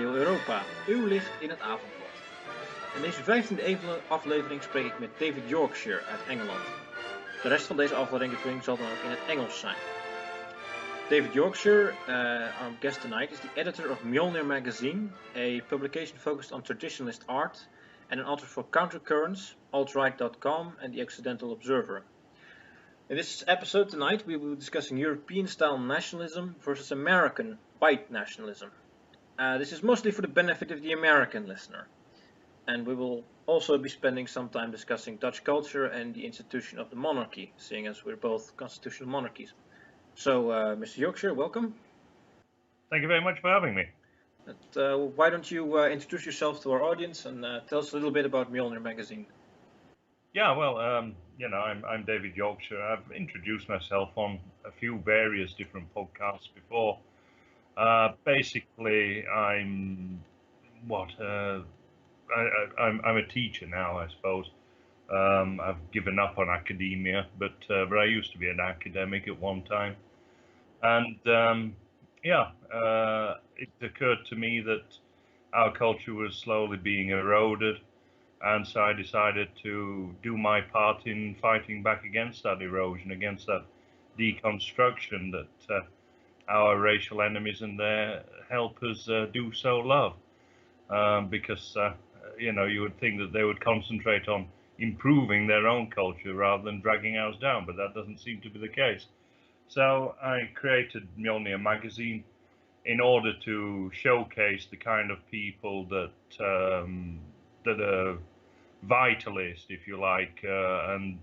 Radio Europa, uw licht in het avondblad. In deze 15e aflevering spreek ik met David Yorkshire uit Engeland. De rest van deze aflevering zal dan ook in het Engels zijn. David Yorkshire, our guest tonight, is the editor of Mjölnir Magazine, a publication focused on traditionalist art, and an author for Countercurrents, altright.com, and the Occidental Observer. In this episode tonight, we will be discussing European-style nationalism versus American white nationalism. This is mostly for the benefit of the American listener. And we will also be spending some time discussing Dutch culture and the institution of the monarchy, seeing as we're both constitutional monarchies. So, Mr. Yorkshire, welcome. Thank you very much for having me. Why don't you introduce yourself to our audience and tell us a little bit about Mjölnir Magazine? Yeah, well, I'm David Yorkshire. I've introduced myself on a few various different podcasts before. Basically, I'm a teacher now, I suppose. I've given up on academia, but I used to be an academic at one time. And it occurred to me that our culture was slowly being eroded. And so I decided to do my part in fighting back against that erosion, against that deconstruction that our racial enemies and their helpers do so love. Because, you would think that they would concentrate on improving their own culture rather than dragging ours down, but that doesn't seem to be the case. So I created Mjölnir Magazine in order to showcase the kind of people that are vitalist, if you like, and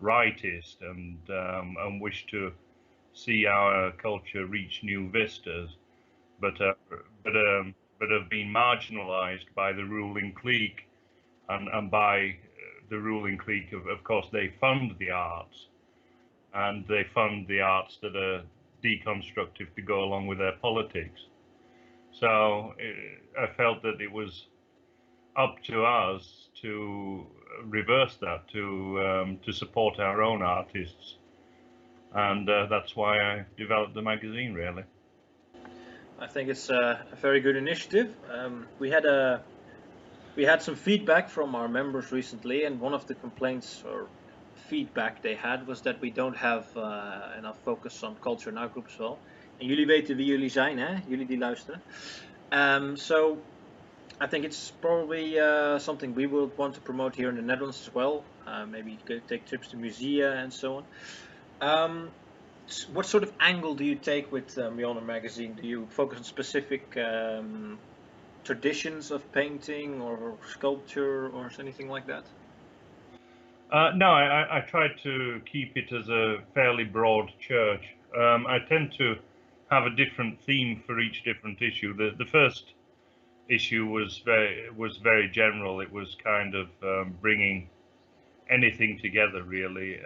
rightist, and wish to see our culture reach new vistas, but have been marginalized by the ruling clique, and by the ruling clique, of course, they fund the arts, and they fund the arts that are deconstructive to go along with their politics. So I felt that it was up to us to reverse that, to support our own artists, and that's why I developed the magazine, really. I think it's a very good initiative. We had some feedback from our members recently, and one of the complaints or feedback they had was that we don't have enough focus on culture in our group as well. En jullie weten wie jullie zijn, hè? Jullie die luisteren. So I think it's probably something we will want to promote here in the Netherlands as well. Maybe take trips to musea and so on. What sort of angle do you take with Mjölnir Magazine? Do you focus on specific traditions of painting or sculpture or anything like that? No, I try to keep it as a fairly broad church. I tend to have a different theme for each different issue. The first issue was very general. It was kind of bringing anything together, really,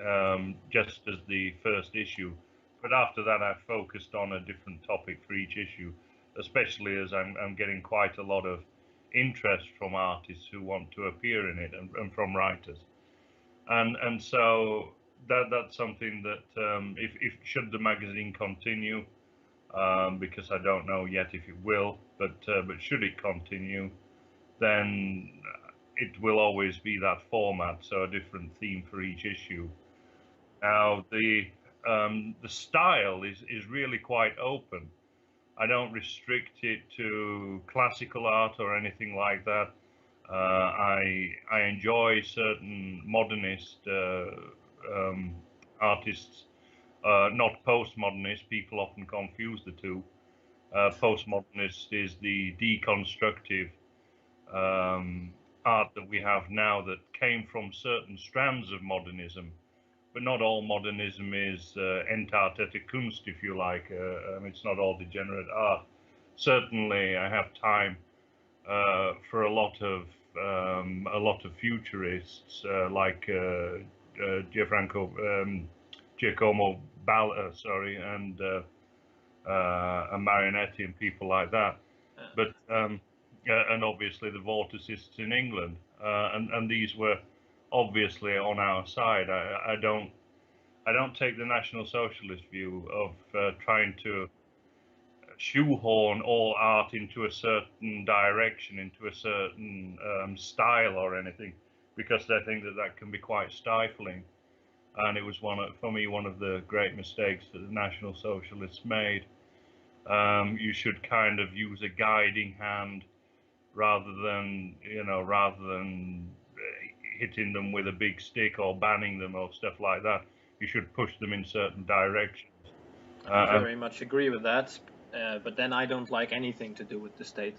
just as the first issue. But after that, I focused on a different topic for each issue, especially as I'm getting quite a lot of interest from artists who want to appear in it, and from writers. And so that's something that if should the magazine continue, because I don't know yet if it will, but should it continue, then it will always be that format, so a different theme for each issue. Now the style is really quite open. I don't restrict it to classical art or anything like that. I enjoy certain modernist artists, not postmodernist. People often confuse the two. Postmodernist is the deconstructive art that we have now that came from certain strands of modernism. But not all modernism is entartete Kunst, if you like. It's not all degenerate art. Certainly, I have time for a lot of futurists like Giacomo Balla, and Marinetti and people like that. But and obviously the vorticists in England, and these were obviously on our side. I don't take the National Socialist view of trying to shoehorn all art into a certain direction, into a certain style or anything, because they think that that can be quite stifling. And it was for me, one of the great mistakes that the National Socialists made. You should kind of use a guiding hand rather than hitting them with a big stick or banning them or stuff like that. You should push them in certain directions. I very much agree with that, but then I don't like anything to do with the state.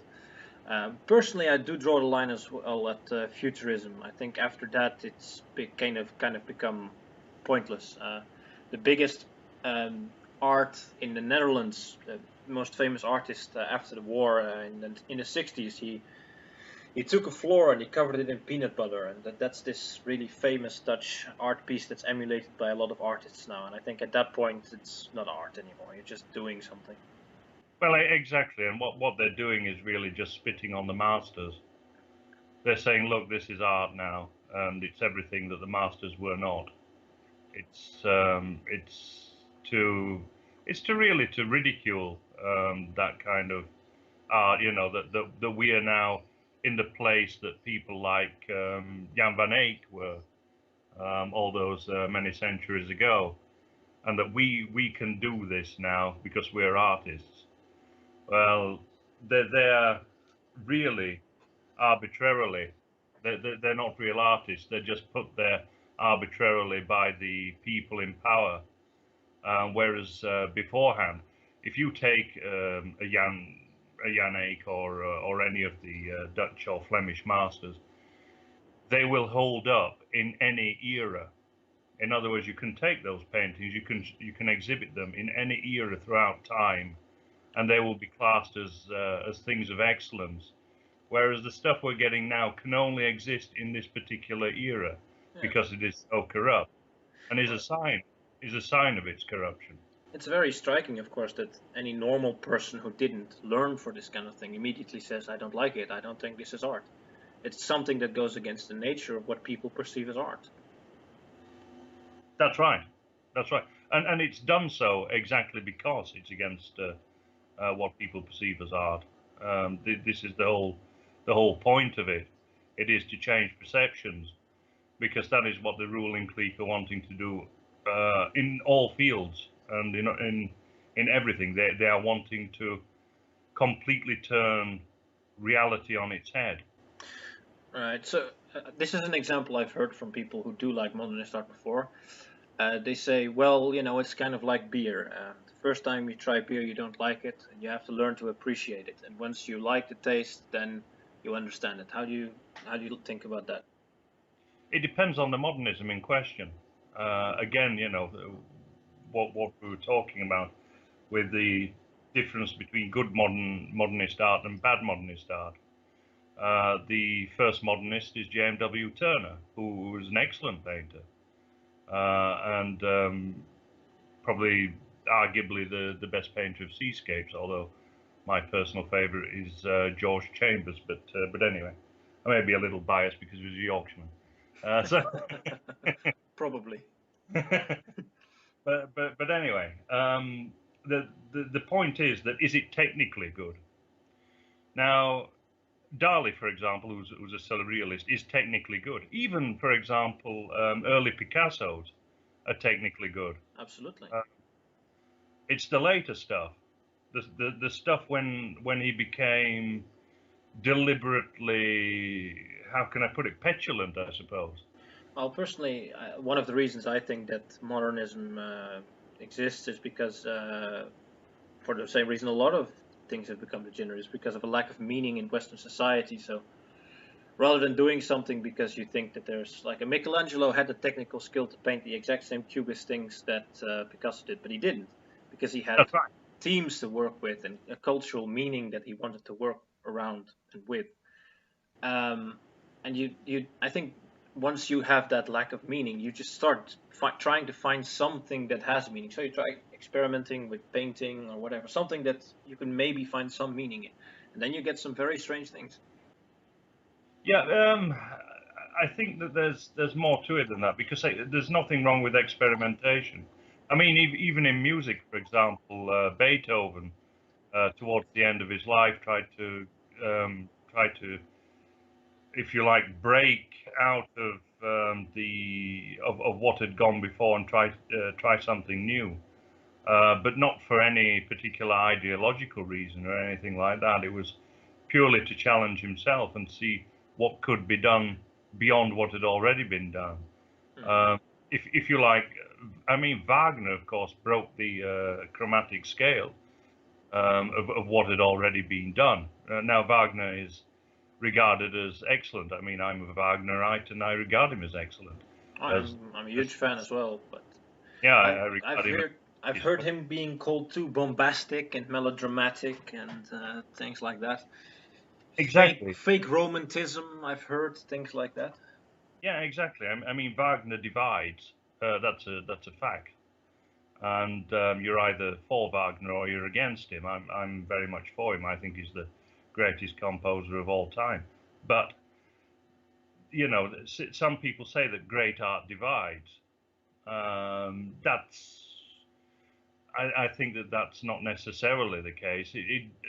Personally, I do draw the line as well at futurism. I think after that, it's kind of become pointless. The biggest art in the Netherlands, the most famous artist after the war in the 60s, he took a floor and he covered it in peanut butter, and that's this really famous Dutch art piece that's emulated by a lot of artists now. And I think at that point, it's not art anymore. You're just doing something. Well, exactly. And what they're doing is really just spitting on the masters. They're saying, look, this is art now, and it's everything that the masters were not. It's to really to ridicule that kind of art. That we are now in the place that people like Jan van Eyck were all those many centuries ago, and that we can do this now because we're artists. Well, they're really arbitrarily, they're not real artists. They're just put there arbitrarily by the people in power. Whereas beforehand, if you take a Jan Eyck or any of the Dutch or Flemish masters, they will hold up in any era. In other words, you can take those paintings, you can exhibit them in any era throughout time, and they will be classed as things of excellence. Whereas the stuff we're getting now can only exist in this particular era because it is so corrupt, and is a sign of its corruption. It's very striking, of course, that any normal person who didn't learn for this kind of thing immediately says, I don't like it, I don't think this is art. It's something that goes against the nature of what people perceive as art. That's right. That's right. And it's done so exactly because it's against what people perceive as art. This is the whole point of it. It is to change perceptions, because that is what the ruling clique are wanting to do in all fields and in everything. They are wanting to completely turn reality on its head. Right. So this is an example I've heard from people who do like modernist art before. They say, well, it's kind of like beer. The first time you try beer, you don't like it, and you have to learn to appreciate it. And once you like the taste, then you understand it. How do you think about that? It depends on the modernism in question. Again, what we were talking about with the difference between good modernist art and bad modernist art. The first modernist is James W. Turner, who was an excellent painter, and probably arguably the best painter of seascapes, although my personal favorite is George Chambers. But anyway, I may be a little biased because he was a Yorkshireman. Probably. but anyway, the point is it technically good? Now, Dali, for example, who's a surrealist, is technically good. Even, for example, early Picassos are technically good. Absolutely. It's the later stuff, the stuff when he became deliberately, how can I put it, petulant, I suppose. Well, personally, one of the reasons I think that modernism exists is because, for the same reason a lot of things have become degenerate, is because of a lack of meaning in Western society. So rather than doing something because you think that there's, like, a Michelangelo had the technical skill to paint the exact same cubist things that Picasso did, but he didn't, because he had teams to work with and a cultural meaning that he wanted to work around and with. And I think once you have that lack of meaning, you just start trying to find something that has meaning. So you try experimenting with painting or whatever, something that you can maybe find some meaning in, and then you get some very strange things. Yeah, I think that there's more to it than that, because there's nothing wrong with experimentation. I mean, even in music, for example, Beethoven towards the end of his life, tried to, if you like, break out of of what had gone before and try something new. But not for any particular ideological reason or anything like that. It was purely to challenge himself and see what could be done beyond what had already been done. If you like, I mean, Wagner, of course, broke the chromatic scale of what had already been done. Now Wagner is regarded as excellent. I mean, I'm a Wagnerite and I regard him as excellent. I'm a huge fan as well, but yeah, I regard him. I've heard him being called too bombastic and melodramatic and things like that. Exactly. Fake romanticism, I've heard things like that. Yeah, exactly. I mean, Wagner divides. That's a fact. And you're either for Wagner or you're against him. I'm very much for him. I think he's the greatest composer of all time. But you know, some people say that great art divides. I think that's not necessarily the case.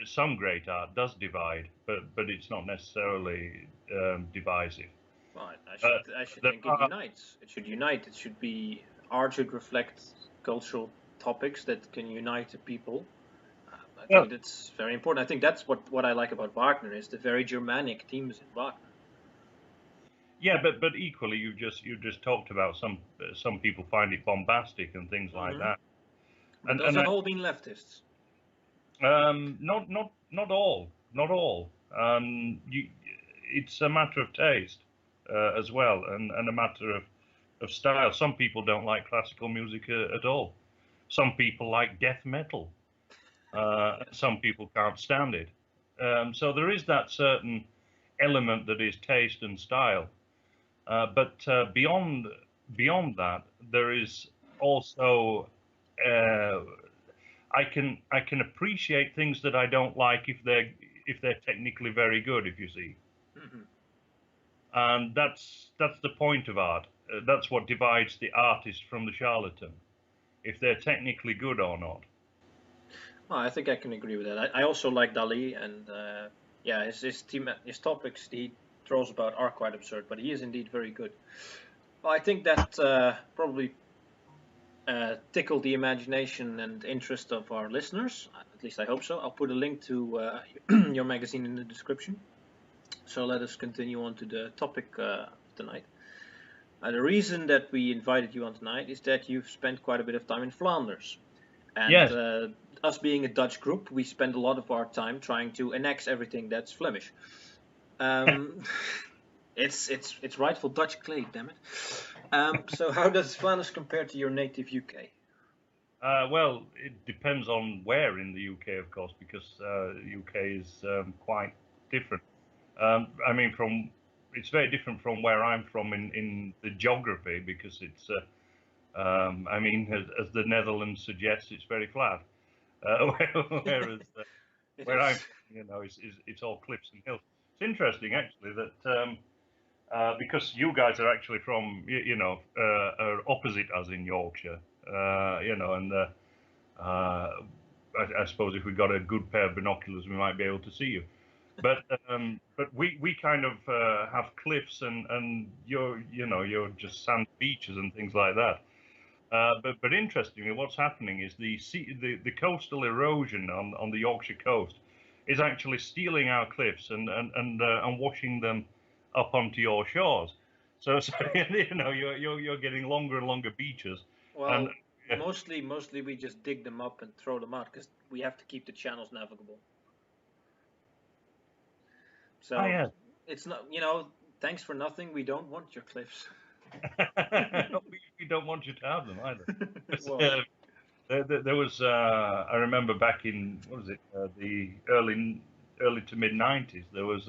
Some great art does divide, but it's not necessarily divisive. Well, I should think it unites. It should unite. It should be, art should reflect cultural topics that can unite the people. I think that's very important. I think that's what I like about Wagner is the very Germanic themes in Wagner. Yeah, but equally, you just talked about some people find it bombastic and things like that. But those have all been leftists. Not all. It's a matter of taste as well, and a matter of style. Some people don't like classical music at all. Some people like death metal. Some people can't stand it. So there is that certain element that is taste and style. But beyond that, there is also I can appreciate things that I don't like if they're technically very good. If you see, and that's the point of art. That's what divides the artist from the charlatan, if they're technically good or not. Well, I think I can agree with that. I also like Dali, and yeah, his topics he throws about are quite absurd, but he is indeed very good. Well, I think that probably tickled the imagination and interest of our listeners. At least I hope so. I'll put a link to your magazine in the description. So let us continue on to the topic tonight. The reason that we invited you on tonight is that you've spent quite a bit of time in Flanders. And yes. Us being a Dutch group, we spend a lot of our time trying to annex everything that's Flemish. It's rightful Dutch clay, damn it. So how does Flanders compare to your native UK? Well, it depends on where in the UK, of course, because UK is quite different. I mean, it's very different from where I'm from in the geography, because it's, I mean, as the Netherlands suggests, it's very flat. Whereas where I'm, you know, it's all cliffs and hills. It's interesting actually that because you guys are actually from, are opposite us in Yorkshire, you know, and I suppose if we got a good pair of binoculars, we might be able to see you. But we kind of have cliffs and you're just sand beaches and things like that. But interestingly, what's happening is the coastal erosion on the Yorkshire coast is actually stealing our cliffs and washing them up onto your shores. So you know you're getting longer and longer beaches. Well, mostly we just dig them up and throw them out because we have to keep the channels navigable. So it's not, thanks for nothing. We don't want your cliffs. We don't want you to have them either. There was, I remember back in, what was it, the early to mid 90s, there was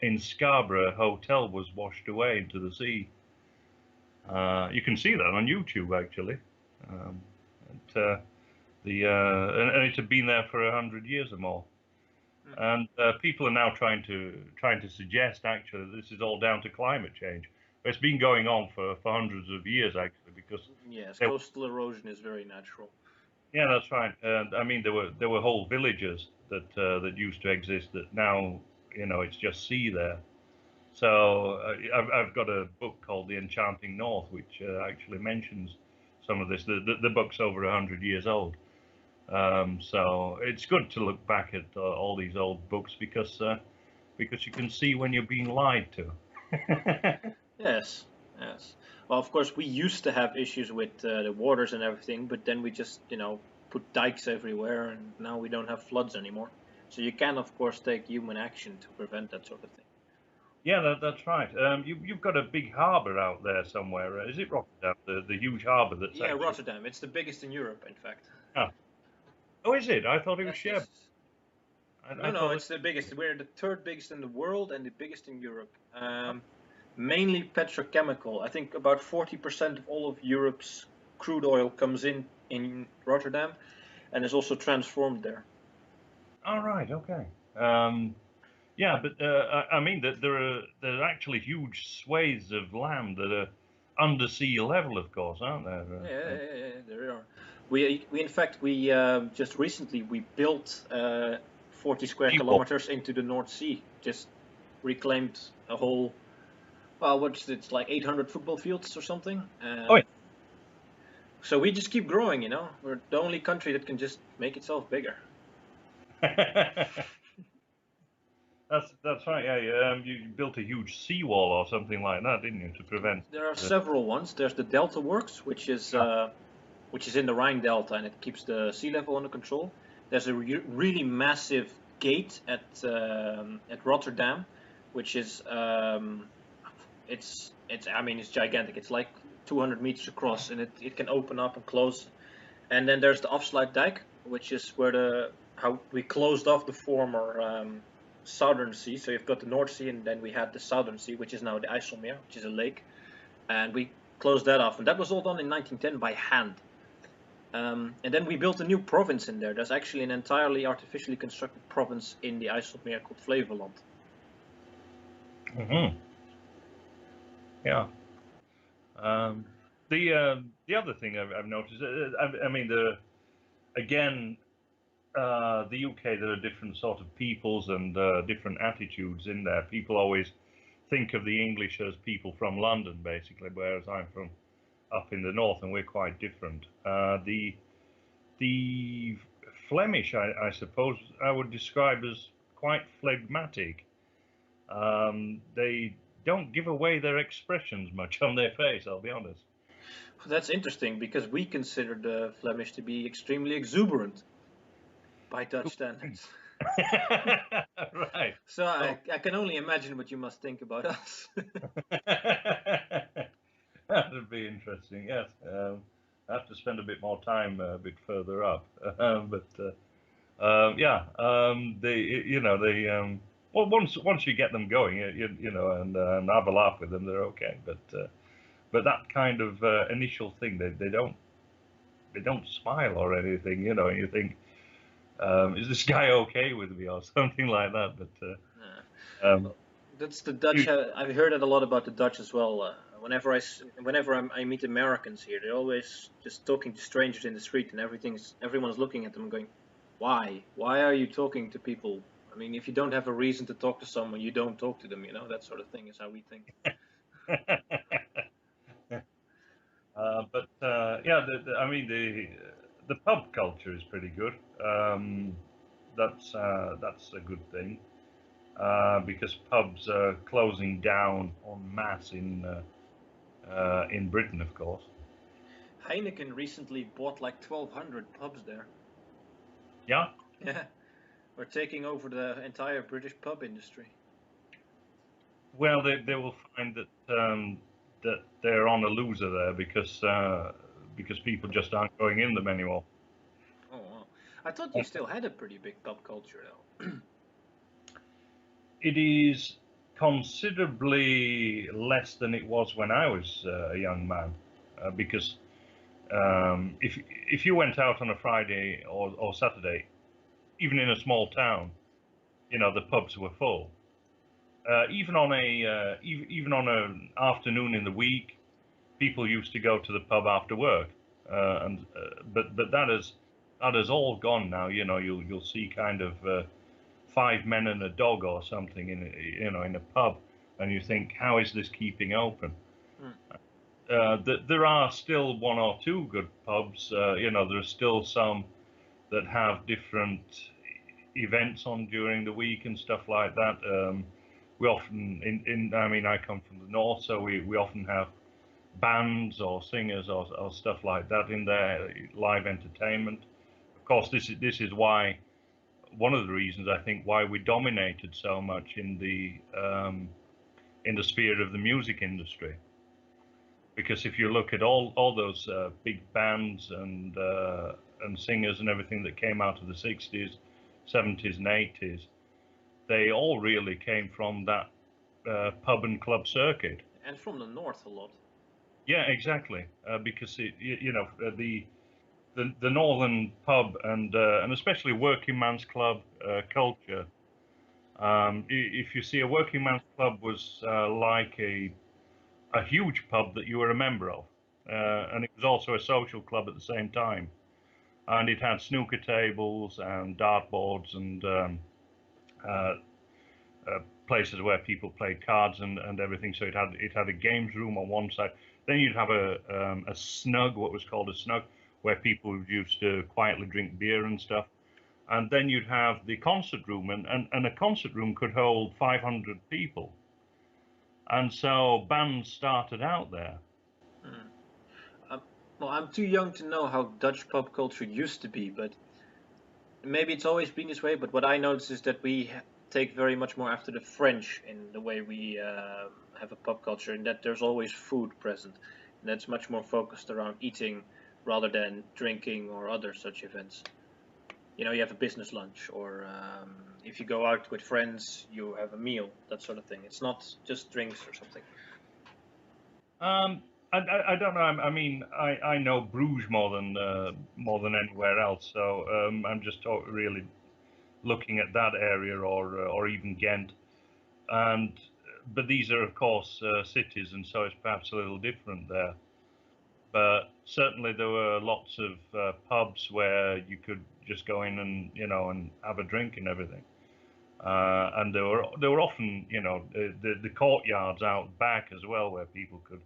in Scarborough, a hotel was washed away into the sea. You can see that on YouTube, actually. And it had been there for 100 years or more. And people are now trying to suggest actually that this is all down to climate change. But it's been going on for hundreds of years actually, because yes, coastal erosion is very natural. Yeah, that's right. I mean, there were whole villages that used to exist that now, it's just sea there. So I've got a book called The Enchanting North, which actually mentions some of this. The book's over 100 years old. So it's good to look back at all these old books because you can see when you're being lied to. Yes, yes. Well, of course, we used to have issues with the waters and everything, but then we just, put dikes everywhere, and now we don't have floods anymore. So you can, of course, take human action to prevent that sort of thing. Yeah, that's right. You've got a big harbour out there somewhere. Is it Rotterdam, the huge harbour that's Yeah, actually? Rotterdam. It's the biggest in Europe, in fact. Ah. Oh, is it? I thought it was Yes, yes. Sheb. No, I no, thought it's the biggest. We're the third biggest in the world and the biggest in Europe. Mainly petrochemical. I think about 40% of all of Europe's crude oil comes in Rotterdam and is also transformed there. All right. Okay. Yeah, but I mean that there are actually huge swathes of land that are under sea level, of course, aren't there? Yeah, there are. We in fact just recently we built 40 square Seawall. kilometers into the North Sea. Just reclaimed a whole. Well, what's it? It's like 800 football fields or something. Oh, So we just keep growing, We're the only country that can just make itself bigger. yeah. That's right. Yeah, you built a huge seawall or something like that, didn't you, to prevent? There are several ones. There's the Delta Works, which is in the Rhine Delta, and it keeps the sea level under control. There's a really massive gate at Rotterdam, which is it's gigantic. It's like 200 meters across, and it can open up and close. And then there's the Afsluitdijk, which is where how we closed off the former Southern Sea. So you've got the North Sea, and then we had the Southern Sea, which is now the IJsselmeer, which is a lake, and we closed that off. And that was all done in 1910 by hand. And then we built a new province in there. There's actually an entirely artificially constructed province in the IJsselmeer called Flevoland. Mm-hmm. Yeah. The other thing I've noticed, I mean, again, the UK, there are different sort of peoples and different attitudes in there. People always think of the English as people from London, basically, whereas I'm from up in the north, and we're quite different. The Flemish, I suppose, I would describe as quite phlegmatic. They don't give away their expressions much on their face, I'll be honest. That's interesting because we consider the Flemish to be extremely exuberant by Dutch standards. Right. So I can only imagine what you must think about us. That would be interesting. Yes, I have to spend a bit more time a bit further up, yeah, well, once you get them going, and have a laugh with them, they're okay. But that kind of initial thing, they don't smile or anything, and you think, is this guy okay with me or something like that? But that's the Dutch. I've heard it a lot about the Dutch as well. Whenever I meet Americans here, they're always just talking to strangers in the street, and everyone's looking at them and going, "Why? Why are you talking to people? I mean, if you don't have a reason to talk to someone, you don't talk to them. That sort of thing is how we think." Yeah, I mean the pub culture is pretty good. That's a good thing because pubs are closing down en masse in Britain, of course. Heineken recently bought like 1,200 pubs there. Yeah. Yeah, we're taking over the entire British pub industry. Well, they will find that they're on a loser there because people just aren't going in them anymore. Oh, wow. I thought you still had a pretty big pub culture, though. It is considerably less than it was when I was a young man, because if you went out on a Friday or Saturday, even in a small town, the pubs were full. Even on an afternoon in the week, people used to go to the pub after work, but that has that has all gone now. You know, you'll see kind of 5 men and a dog or something in a pub, and you think, how is this keeping open? Mm. There are still one or two good pubs. There's still some that have different events on during the week and stuff like that. We often, I mean, I come from the north, so we often have bands or singers or stuff like that in there, live entertainment. Of course, this is why, one of the reasons I think why we dominated so much in the sphere of the music industry. Because if you look at all those big bands and singers and everything that came out of the 60s, 70s, and 80s, they all really came from that pub and club circuit. And from the north a lot. Yeah, exactly. Because the northern pub and especially working man's club culture. If you see, a working man's club was like a huge pub that you were a member of, and it was also a social club at the same time. And it had snooker tables and dartboards and uh, places where people played cards and everything. So it had a games room on one side. Then you'd have a snug, what was called a snug, where people used to quietly drink beer and stuff. And then you'd have the concert room, and a concert room could hold 500 people. And so bands started out there. Mm. Well, I'm too young to know how Dutch pub culture used to be, but maybe it's always been this way. But what I notice is that we take very much more after the French in the way we have a pub culture, in that there's always food present, and that's much more focused around eating rather than drinking or other such events. You know, you have a business lunch, or if you go out with friends, you have a meal, that sort of thing. It's not just drinks or something. Um, I don't know. I mean, I know Bruges more than anywhere else. So I'm just really looking at that area, or even Ghent. And but these are, of course, cities, and so it's perhaps a little different there. But certainly there were lots of pubs where you could just go in and and have a drink and everything. And there were often the courtyards out back as well, where people could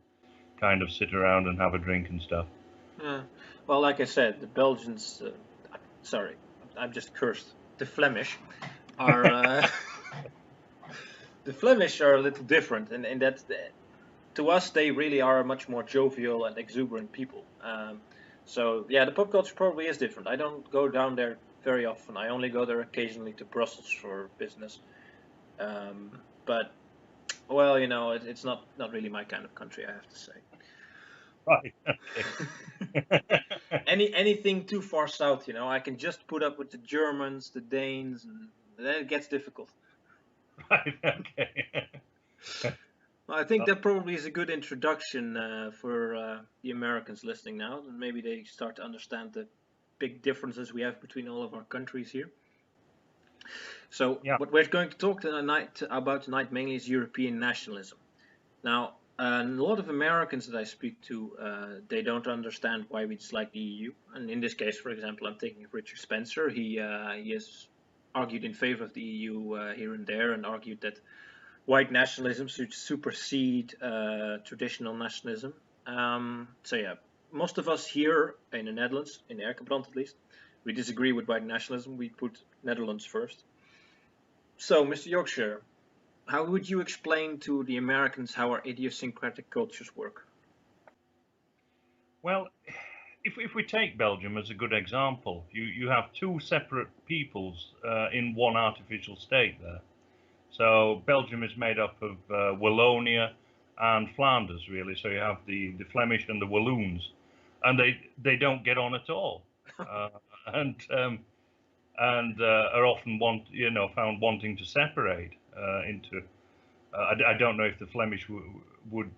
kind of sit around and have a drink and stuff. Yeah. Well, like I said, the Belgians, sorry, I'm just cursed. The Flemish are the Flemish are a little different, and that to us they really are much more jovial and exuberant people. So yeah, the pop culture probably is different. I don't go down there very often. I only go there occasionally to Brussels for business. But well, it's not really my kind of country, I have to say. Right. Okay. Anything too far south, I can just put up with the Germans, the Danes, and then it gets difficult. Right. Okay. Well, I think that probably is a good introduction for the Americans listening now, and maybe they start to understand the big differences we have between all of our countries here. So, Yeah. what we're going to talk about tonight mainly is European nationalism. Now, a lot of Americans that I speak to, they don't understand why we dislike the EU. And in this case, for example, I'm thinking of Richard Spencer. He has argued in favor of the EU here and there, and argued that white nationalism should supersede traditional nationalism. So yeah, most of us here in the Netherlands, in Erkenbrand at least, we disagree with white nationalism. We put Netherlands first. So, Mr. Yorkshire, how would you explain to the Americans how our idiosyncratic cultures work? Well, if we take Belgium as a good example, you have two separate peoples in one artificial state there. So Belgium is made up of Wallonia and Flanders, really. So you have the Flemish and the Walloons, and they don't get on at all, uh, and are often found wanting to separate into. I don't know if the Flemish would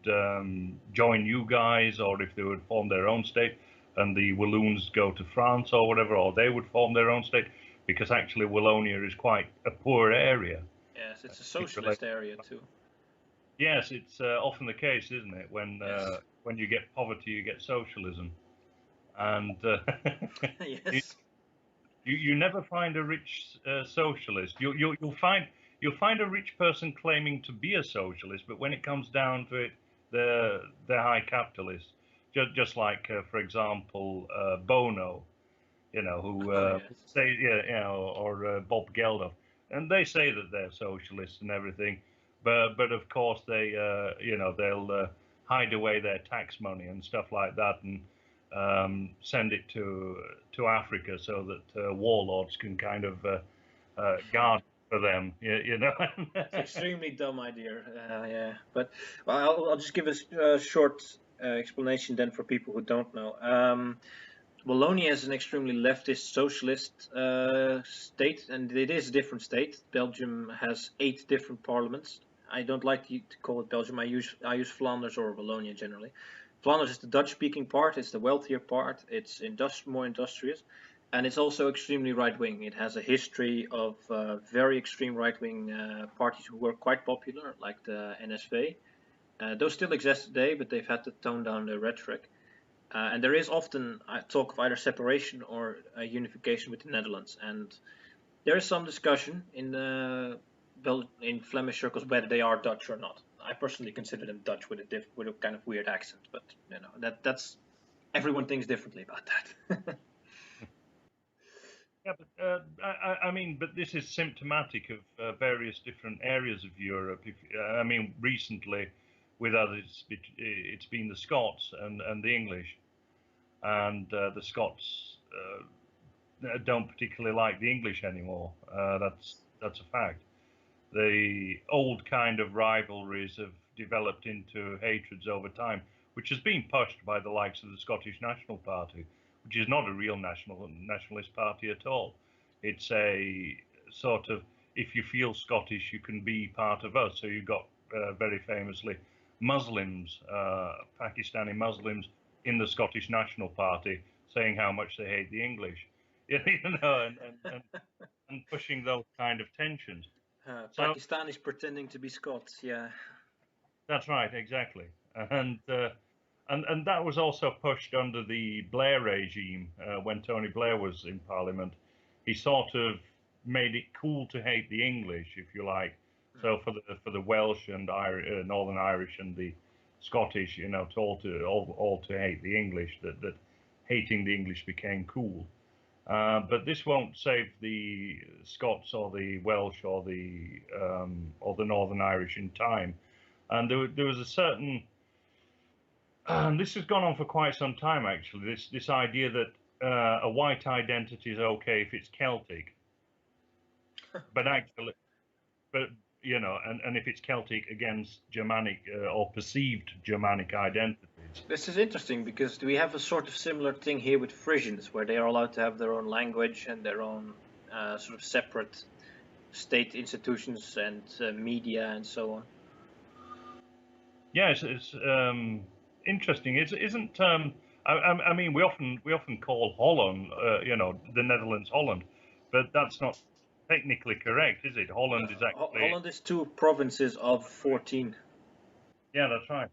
join you guys, or if they would form their own state, and the Walloons go to France or whatever, or they would form their own state, because actually Wallonia is quite a poor area. Yes, it's a socialist area too. Yes, it's often the case, isn't it? Yes. When you get poverty, you get socialism, and Yes. You never find a rich socialist. You'll find a rich person claiming to be a socialist, but when it comes down to it, they're high capitalists. Just like, for example, Bono, who Yes. say, or Bob Geldof, and they say that they're socialists and everything, but of course they'll hide away their tax money and stuff like that, and send it to Africa so that warlords can kind of guard for them. It's extremely dumb idea. Yeah, but well, I'll just give a short explanation then for people who don't know. Wallonia is an extremely leftist socialist state, and it is a different state. Belgium has 8 different parliaments. I don't like to call it Belgium. I use Flanders or Wallonia generally. Flanders is the Dutch-speaking part. It's the wealthier part. It's more industrious, and it's also extremely right-wing. It has a history of very extreme right-wing parties who were quite popular, like the NSV. Those still exist today, but they've had to tone down their rhetoric. And there is often talk of either separation or unification with the Netherlands. And there is some discussion in Flemish circles whether they are Dutch or not. I personally consider them Dutch with a kind of weird accent, but that's everyone thinks differently about that. Yeah, but I mean, but this is symptomatic of various different areas of Europe. I mean, recently, with others, it's been the Scots and the English, and the Scots don't particularly like the English anymore. That's a fact. The old kind of rivalries have developed into hatreds over time, which has been pushed by the likes of the Scottish National Party, which is not a real nationalist party at all. It's a sort of, if you feel Scottish, you can be part of us. So you've got very famously Muslims, Pakistani Muslims in the Scottish National Party saying how much they hate the English, and pushing those kind of tensions. So Pakistanis pretending to be Scots, yeah. that's right, exactly, and that was also pushed under the Blair regime when Tony Blair was in Parliament. He sort of made it cool to hate the English, if you like. So for the Welsh and Northern Irish and the Scottish, to all to hate the English. That hating the English became cool. But this won't save the Scots or the Welsh or the Northern Irish in time. And there was a certain, and this has gone on for quite some time actually. This idea that a white identity is okay if it's Celtic, but actually, but and if it's Celtic against Germanic or perceived Germanic identities. This is interesting because we have a sort of similar thing here with Frisians, where they are allowed to have their own language and their own sort of separate state institutions and media and so on. Yeah, it's interesting. Isn't I mean, we often call Holland, the Netherlands Holland, but that's not technically correct, is it? Holland is actually Holland is 2 provinces of 14. Yeah, that's right.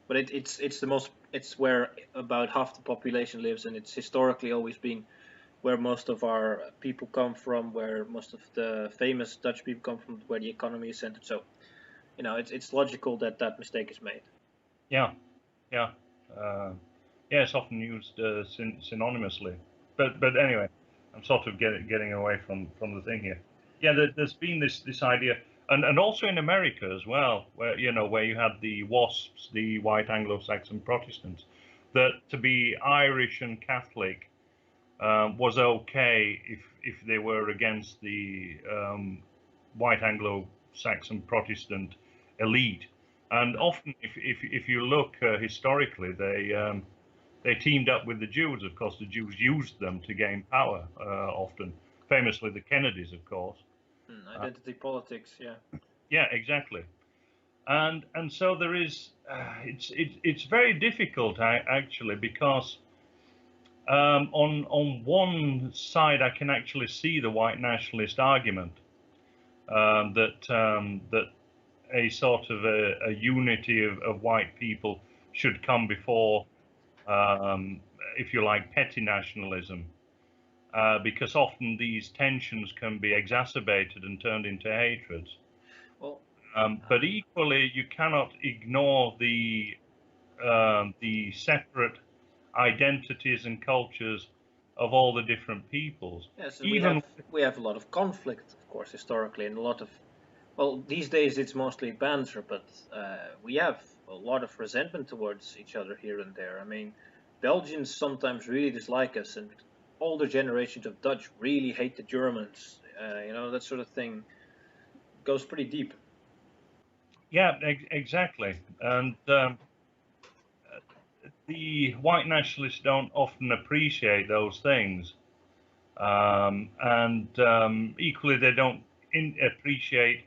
But it's where about half the population lives, and it's historically always been where most of our people come from, where most of the famous Dutch people come from, where the economy is centered. So, it's logical that mistake is made. Yeah, yeah, it's often used synonymously. But anyway, I'm sort of getting away from the thing here. Yeah, there's been this idea, and also in America as well, where you had the WASPs, the White Anglo-Saxon Protestants, that to be Irish and Catholic was okay if they were against the White Anglo-Saxon Protestant elite. And often, if you look historically, they teamed up with the Jews. Of course, the Jews used them to gain power. Often, famously, the Kennedys, of course. Identity politics, yeah. Yeah, exactly. And so there is. It's very difficult actually, because on one side I can actually see the white nationalist argument, that a sort of a unity of white people should come before, if you like, petty nationalism. because often these tensions can be exacerbated and turned into hatreds. Well, but equally, you cannot ignore the separate identities and cultures of all the different peoples. yes, Even we have a lot of conflict, of course, historically, and a lot of, well, these days it's mostly banter, but we have a lot of resentment towards each other here and there. I mean, Belgians sometimes really dislike us, and older generations of Dutch really hate the Germans. That sort of thing goes pretty deep. yeah, exactly. And the white nationalists don't often appreciate those things. And equally, they don't appreciate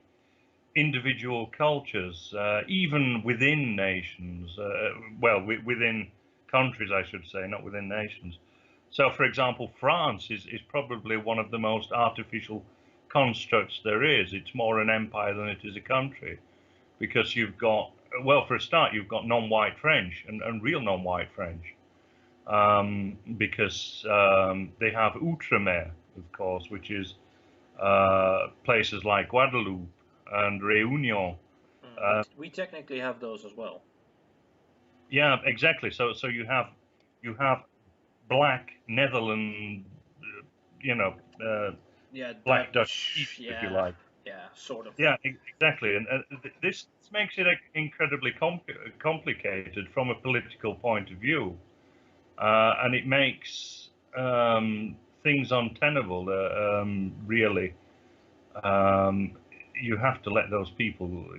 individual cultures, even within nations. Within countries, I should say, not within nations. So, for example, France is probably one of the most artificial constructs there is. It's more an empire than it is a country, because you've got, well, for a start, you've got non-white French and real non-white French. Because they have Outremer, of course, which is places like Guadeloupe and Réunion. We technically have those as well. Yeah, exactly. So you have black Netherlands, Yeah, black Dutch Dutch. people, if you like. Yeah, sort of. Yeah, exactly. And this makes it incredibly complicated from a political point of view. And it makes things untenable, really. You have to let those people,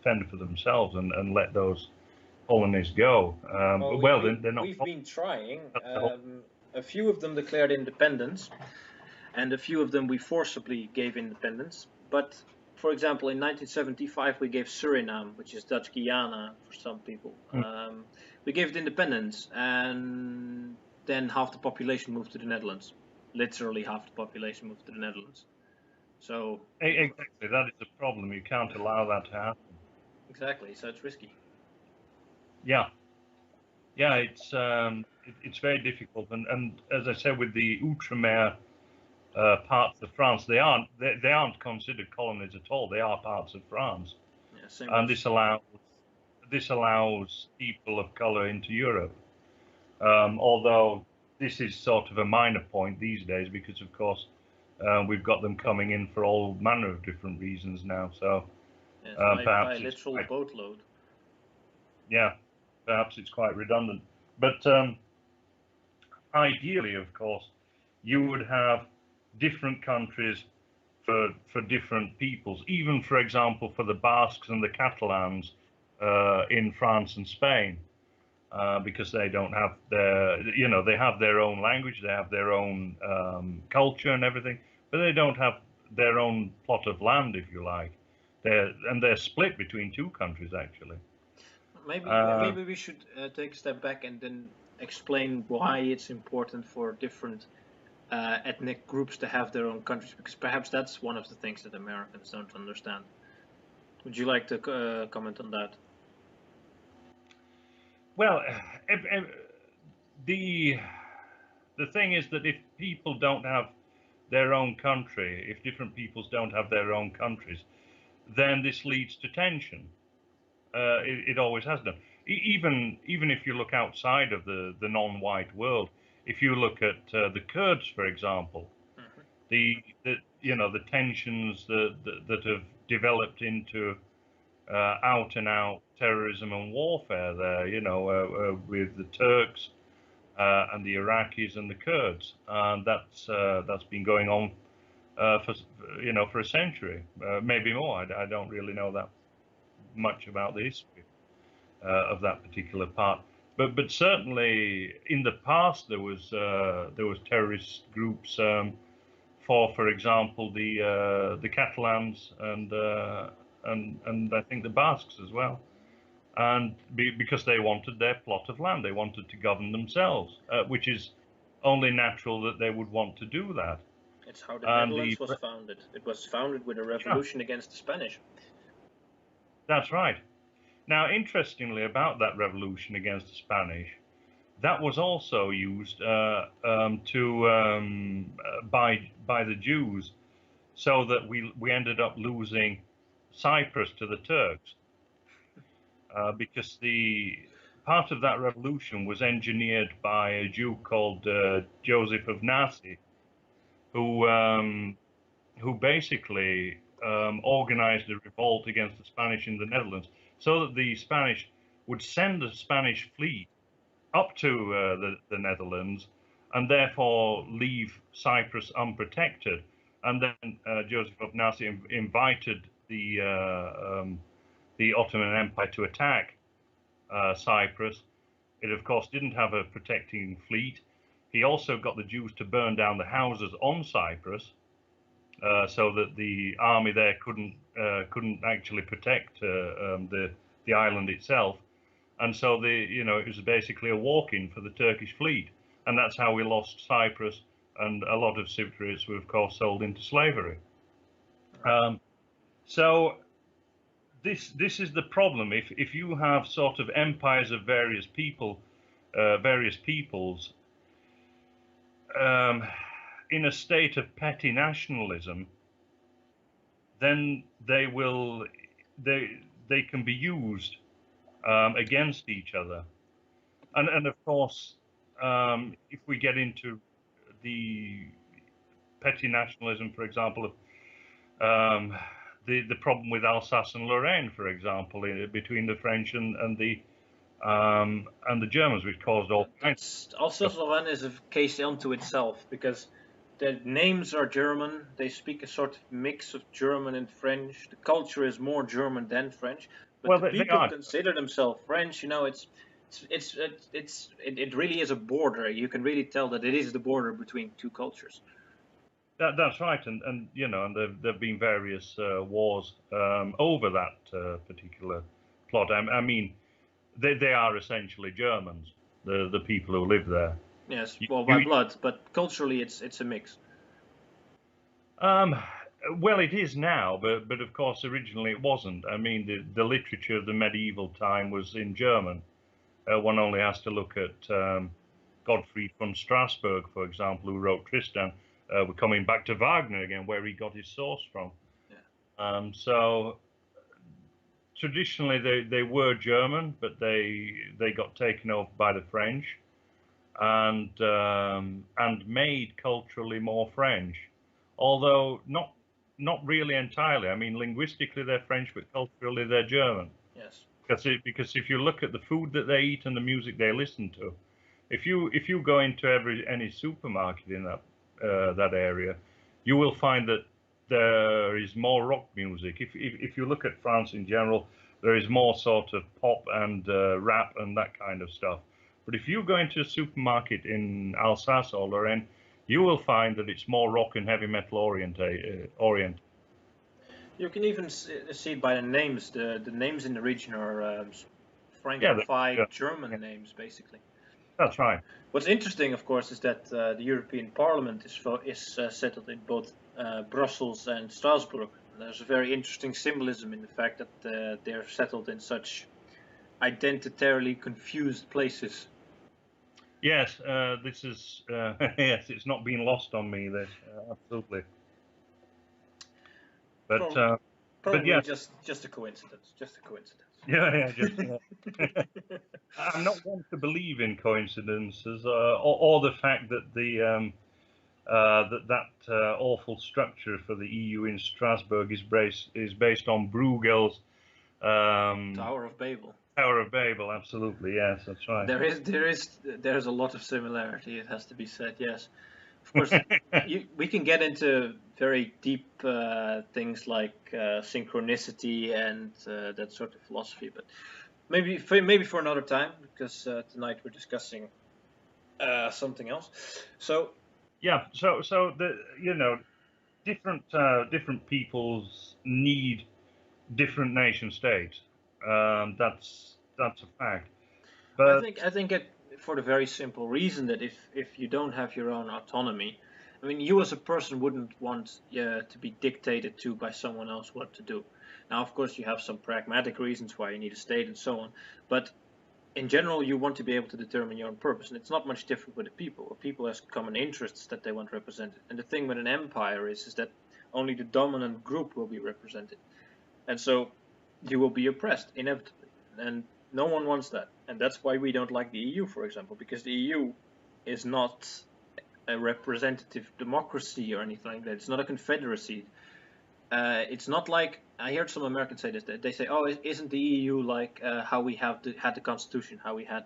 fend for themselves and let those colonies go. They're not. We've been trying. A few of them declared independence, and a few of them we forcibly gave independence. But, for example, in 1975 we gave Suriname, which is Dutch Guyana for some people. We gave it independence, and then half the population moved to the Netherlands. Literally half the population moved to the Netherlands. So Exactly, that is the problem. You can't allow that to happen. exactly, so it's risky. Yeah, it's very difficult, and as I said, with the Outremer parts of France, they aren't considered colonies at all. They are parts of France, and this allows people of color into Europe. Although this is sort of a minor point these days, because of course we've got them coming in for all manner of different reasons now. So by literal boatload. Yeah, perhaps it's quite redundant. But ideally, of course, you would have different countries for different peoples. Even, for example, for the Basques and the Catalans in France and Spain, because they don't have they have their own language, they have their own culture and everything, but they don't have their own plot of land, if you like. They're split between two countries, actually. Maybe we should take a step back and then explain why it's important for different ethnic groups to have their own countries, because perhaps that's one of the things that Americans don't understand. Would you like to comment on that? Well, the thing is that if people don't have their own country, if different peoples don't have their own countries, then this leads to tension. It always has done. Even if you look outside of the non-white world, if you look at the Kurds, for example, the tensions that have developed into out and out terrorism and warfare there, with the Turks and the Iraqis and the Kurds, and that's been going on for a century, maybe more. I don't really know that much about the history of that particular part, but certainly in the past there was terrorist groups for example the Catalans and I think the Basques as well, and because they wanted their plot of land, they wanted to govern themselves, which is only natural that they would want to do that. It's how the Netherlands was founded. It was founded with a revolution against the Spanish. That's right. Now, interestingly about that revolution against the Spanish, that was also used by the Jews, so that we ended up losing Cyprus to the Turks, because the part of that revolution was engineered by a Jew called Joseph of Nasi, who basically organized a revolt against the Spanish in the Netherlands, so that the Spanish would send a Spanish fleet up to the Netherlands, and therefore leave Cyprus unprotected. And then Joseph of Nasi invited the Ottoman Empire to attack Cyprus. It, of course, didn't have a protecting fleet. He also got the Jews to burn down the houses on Cyprus, so that the army there couldn't actually protect the island itself. And so it was basically a walk-in for the Turkish fleet, and that's how we lost Cyprus. And a lot of Cypriots were, of course, sold into slavery. So this is the problem. If you have sort of empires of various peoples, in a state of petty nationalism, then they can be used against each other. And of course, if we get into the petty nationalism, for example, the problem with Alsace and Lorraine, for example, between the French and the Germans, which caused all kinds. Alsace-Lorraine is a case unto itself, because the names are German. They speak a sort of mix of German and French. The culture is more German than French, but Well, the they people are. consider themselves French. It really is a border. You can really tell that it is the border between two cultures. That's right, and there've been various wars over that particular plot. I mean, they are essentially Germans, the people who live there. Yes, well, by blood, but culturally it's a mix. Well, it is now, but of course originally it wasn't. I mean, the literature of the medieval time was in German. One only has to look at Gottfried von Strasbourg, for example, who wrote Tristan. We're coming back to Wagner again, where he got his source from. Yeah. So traditionally they were German, but they got taken over by the French, and made culturally more French, although not really entirely. I mean, linguistically they're French, but culturally they're German. Yes. Because if you look at the food that they eat and the music they listen to, if you go into any supermarket in that area, you will find that there is more rock music. If you look at France in general, there is more sort of pop and rap and that kind of stuff. But if you go into a supermarket in Alsace or Lorraine, you will find that it's more rock and heavy metal oriented. You can even see it by the names. The names in the region are Francophile German names, basically. That's right. What's interesting, of course, is that the European Parliament is settled in both Brussels and Strasbourg. There's a very interesting symbolism in the fact that they're settled in such identitarily confused places. Yes, this is yes, it's not been lost on me. This absolutely. But probably yeah, just a coincidence. Just a coincidence. Yeah. I'm not one to believe in coincidences, or the fact that that awful structure for the EU in Strasbourg is based on Bruegel's Tower of Babel. Tower of Babel, absolutely, yes, that's right. There's a lot of similarity. It has to be said, yes. Of course, we can get into very deep things like synchronicity and that sort of philosophy, but maybe for another time, because tonight we're discussing something else. So yeah, so different peoples need different nation states. That's a fact. But I think for the very simple reason that if you don't have your own autonomy, I mean, you as a person wouldn't want to be dictated to by someone else what to do. Now, of course, you have some pragmatic reasons why you need a state and so on, but in general, you want to be able to determine your own purpose, and it's not much different with the people. A people has common interests that they want represented, and the thing with an empire is that only the dominant group will be represented, and so you will be oppressed inevitably, and no one wants that, and that's why we don't like the EU, for example, because the EU is not a representative democracy or anything like that. It's not a confederacy. It's not like I heard some Americans say this. They say, "Oh, isn't the EU like how we had the Constitution, how we had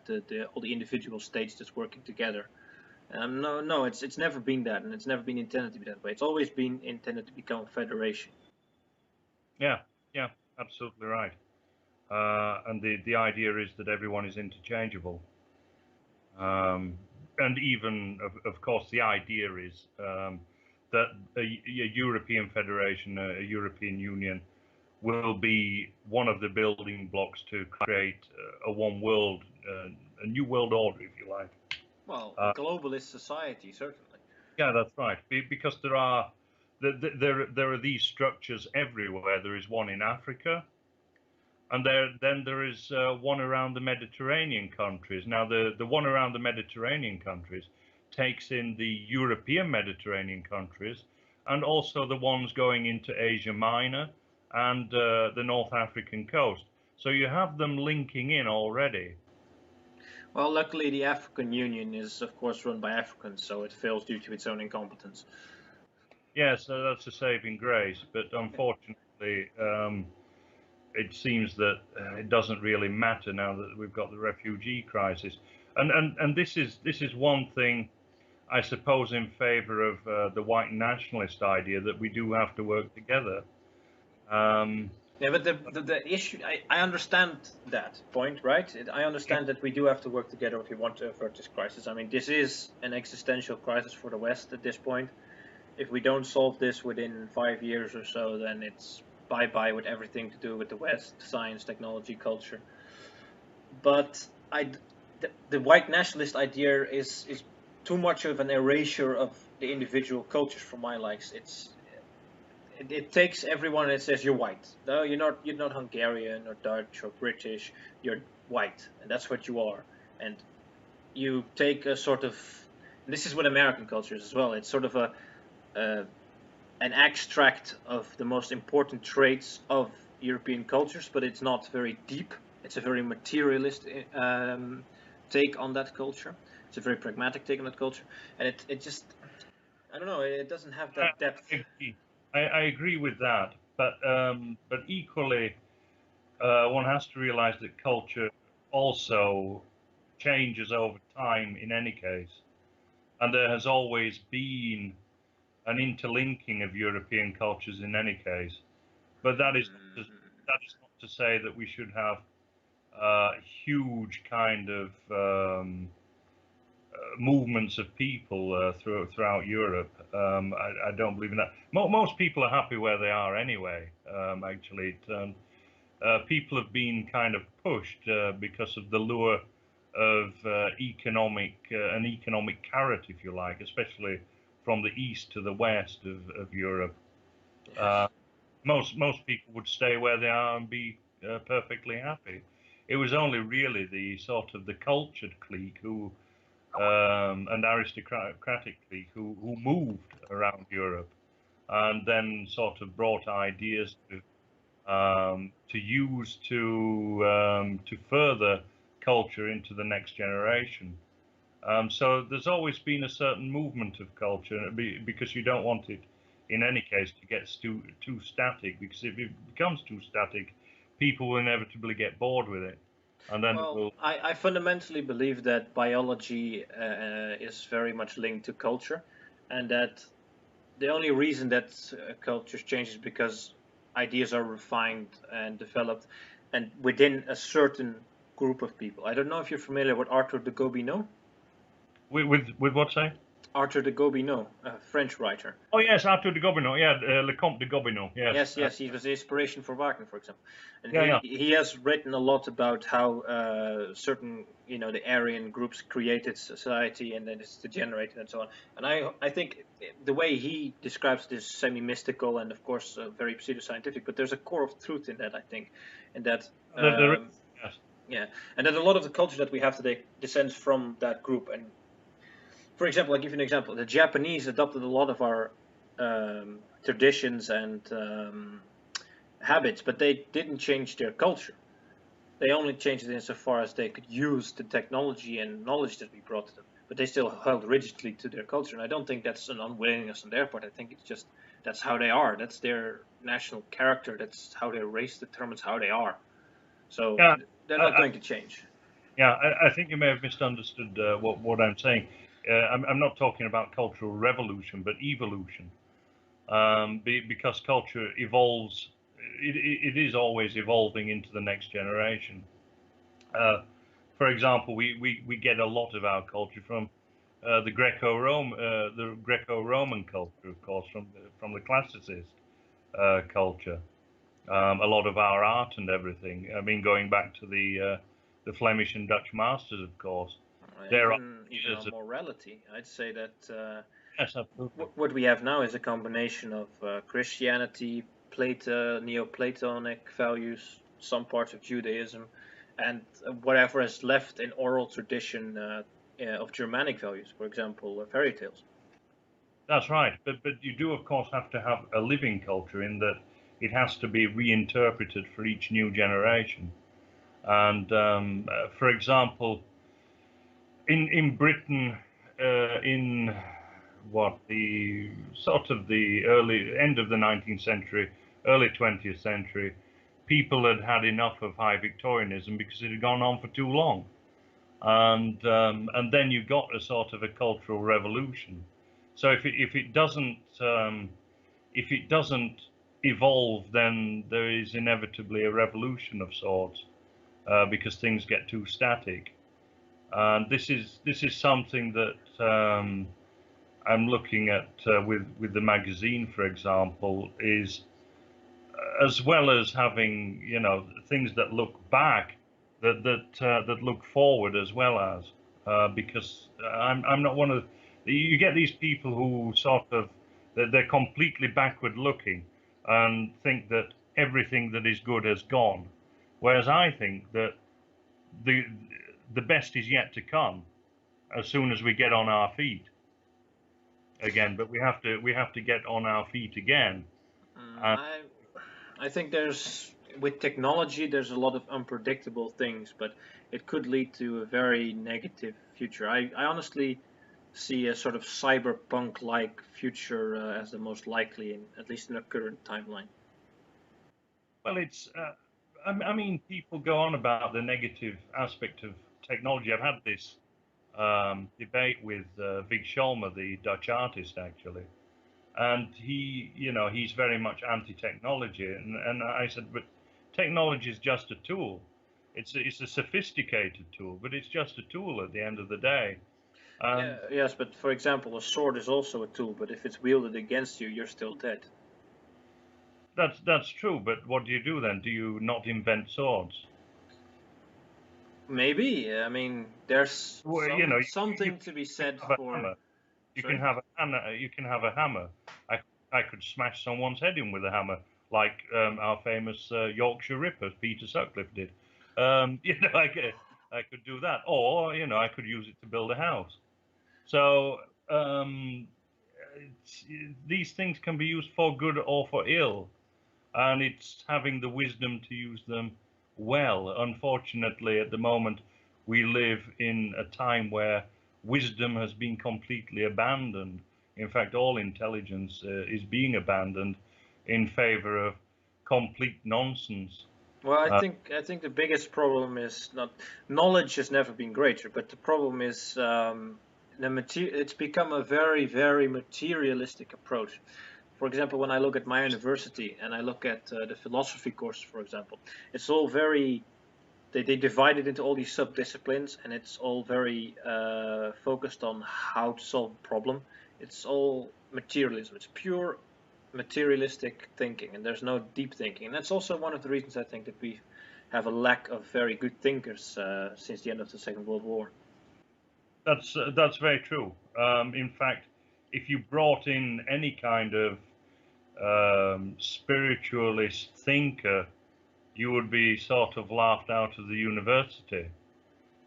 all the individual states just working together?" No, no, it's never been that, and it's never been intended to be that way. It's always been intended to become a federation. Yeah, yeah, absolutely right. And the idea is that everyone is interchangeable. And even, of course, the idea is that a European Federation, a European Union, will be one of the building blocks to create a one world, a new world order, if you like. Well, a globalist society, certainly. Yeah, that's right. Because there are these structures everywhere. There is one in Africa, and then there is one around the Mediterranean countries. Now, the one around the Mediterranean countries takes in the European Mediterranean countries, and also the ones going into Asia Minor and the North African coast. So you have them linking in already. Well, luckily the African Union is, of course, run by Africans, so it fails due to its own incompetence. Yeah, so that's a saving grace. But unfortunately, it seems that it doesn't really matter now that we've got the refugee crisis. And this is one thing, I suppose, in favor of the white nationalist idea that we do have to work together. Yeah, but the issue, I understand that point, right? I understand that we do have to work together if we want to avert this crisis. I mean, this is an existential crisis for the West at this point. If we don't solve this within 5 years or so, then it's bye-bye with everything to do with the West, science, technology, culture. But the white nationalist idea is too much of an erasure of the individual cultures for my likes. It takes everyone and it says you're white. No, you're not Hungarian or Dutch or British. You're white, and that's what you are. And you take a sort of, and this is with American cultures as well. It's sort of an extract of the most important traits of European cultures, but it's not very deep. It's a very materialist take on that culture. It's a very pragmatic take on that culture, and it just, I don't know, it doesn't have that depth. I agree with that, but equally, one has to realize that culture also changes over time in any case, and there has always been an interlinking of European cultures in any case. But that is not to say that we should have huge kind of movements of people throughout Europe. I don't believe in that. Most people are happy where they are anyway. Actually, people have been kind of pushed because of the lure of an economic carrot, if you like, especially from the east to the west of Europe. Yes. Most people would stay where they are and be perfectly happy. It was only really the sort of the cultured clique who and aristocratic clique who moved around Europe and then sort of brought ideas to use to further culture into the next generation. So there's always been a certain movement of culture because you don't want it, in any case, to get too static. Because if it becomes too static, people will inevitably get bored with it, and then Well, I fundamentally believe that biology is very much linked to culture, and that the only reason that cultures change is because ideas are refined and developed, and within a certain group of people. I don't know if you're familiar with Arthur de Gobineau. with what, say? Arthur de Gobineau, a French writer. Oh yes, Arthur de Gobineau, yeah, Le Comte de Gobineau, yes. Yes, he was the inspiration for Wagner, for example. And Yeah, he has written a lot about how certain, the Aryan groups created society and then it's degenerated and so on. And I think the way he describes this semi-mystical and of course very pseudoscientific, but there's a core of truth in that, I think, and that There is, yes. Yeah, and that a lot of the culture that we have today descends from that group. And for example, I'll give you an example. The Japanese adopted a lot of our traditions and habits, but they didn't change their culture. They only changed it insofar as they could use the technology and knowledge that we brought to them. But they still held rigidly to their culture. And I don't think that's an unwillingness on their part. I think it's just that's how they are. That's their national character. That's how their race determines how they are. So Yeah, they're not going to change. yeah. I think you may have misunderstood what I'm saying. I'm not talking about cultural revolution, but evolution, because culture evolves. It is always evolving into the next generation. For example, we get a lot of our culture from the Greco-Roman culture, of course, from the classicist culture. A lot of our art and everything. I mean, going back to the Flemish and Dutch masters, of course. There Even on morality, I'd say that yes, absolutely. what we have now is a combination of Christianity, Neoplatonic values, some parts of Judaism, and whatever is left in oral tradition of Germanic values, for example, fairy tales. That's right, but you do, of course, have to have a living culture in that it has to be reinterpreted for each new generation. And for example, in Britain, in the sort of the early end of the 19th century, early 20th century, people had had enough of high Victorianism because it had gone on for too long, and then you got a sort of a cultural revolution. So if it doesn't evolve, then there is inevitably a revolution of sorts, because things get too static. And this is something that I'm looking at with the magazine, for example, is as well as having things that look back, that look forward as well as, because I'm not one of you get these people who sort of they're completely backward looking and think that everything that is good has gone, whereas I think that the best is yet to come as soon as we get on our feet again. But we have to get on our feet again. I think with technology, there's a lot of unpredictable things, but it could lead to a very negative future. I honestly see a sort of cyberpunk-like future as the most likely, at least in the current timeline. Well, I mean, people go on about the negative aspect of technology. I've had this debate with Vig Scholmer, the Dutch artist, actually, and he's very much anti-technology, and I said, but technology is just a tool. It's a sophisticated tool, but it's just a tool at the end of the day. Yes, but for example, a sword is also a tool, but if it's wielded against you, you're still dead. That's true, but what do you do then? Do you not invent swords? Maybe. I mean, there's something to be said for. You can have a hammer. You can have a hammer. I could smash someone's head in with a hammer, like our famous Yorkshire Ripper, Peter Sutcliffe did. I could do that, or I could use it to build a house. So these things can be used for good or for ill, and it's having the wisdom to use them well. Unfortunately, at the moment, we live in a time where wisdom has been completely abandoned. In fact, all intelligence is being abandoned in favor of complete nonsense. Well, I think the biggest problem is not knowledge has never been greater, but the problem is it's become a very, very materialistic approach. For example, when I look at my university and I look at the philosophy course, for example, it's all very they divide it into all these sub-disciplines, and it's all very focused on how to solve a problem. It's all materialism. It's pure materialistic thinking, and there's no deep thinking. And that's also one of the reasons I think that we have a lack of very good thinkers since the end of the Second World War. That's very true. In fact, if you brought in any kind of spiritualist thinker, you would be sort of laughed out of the university.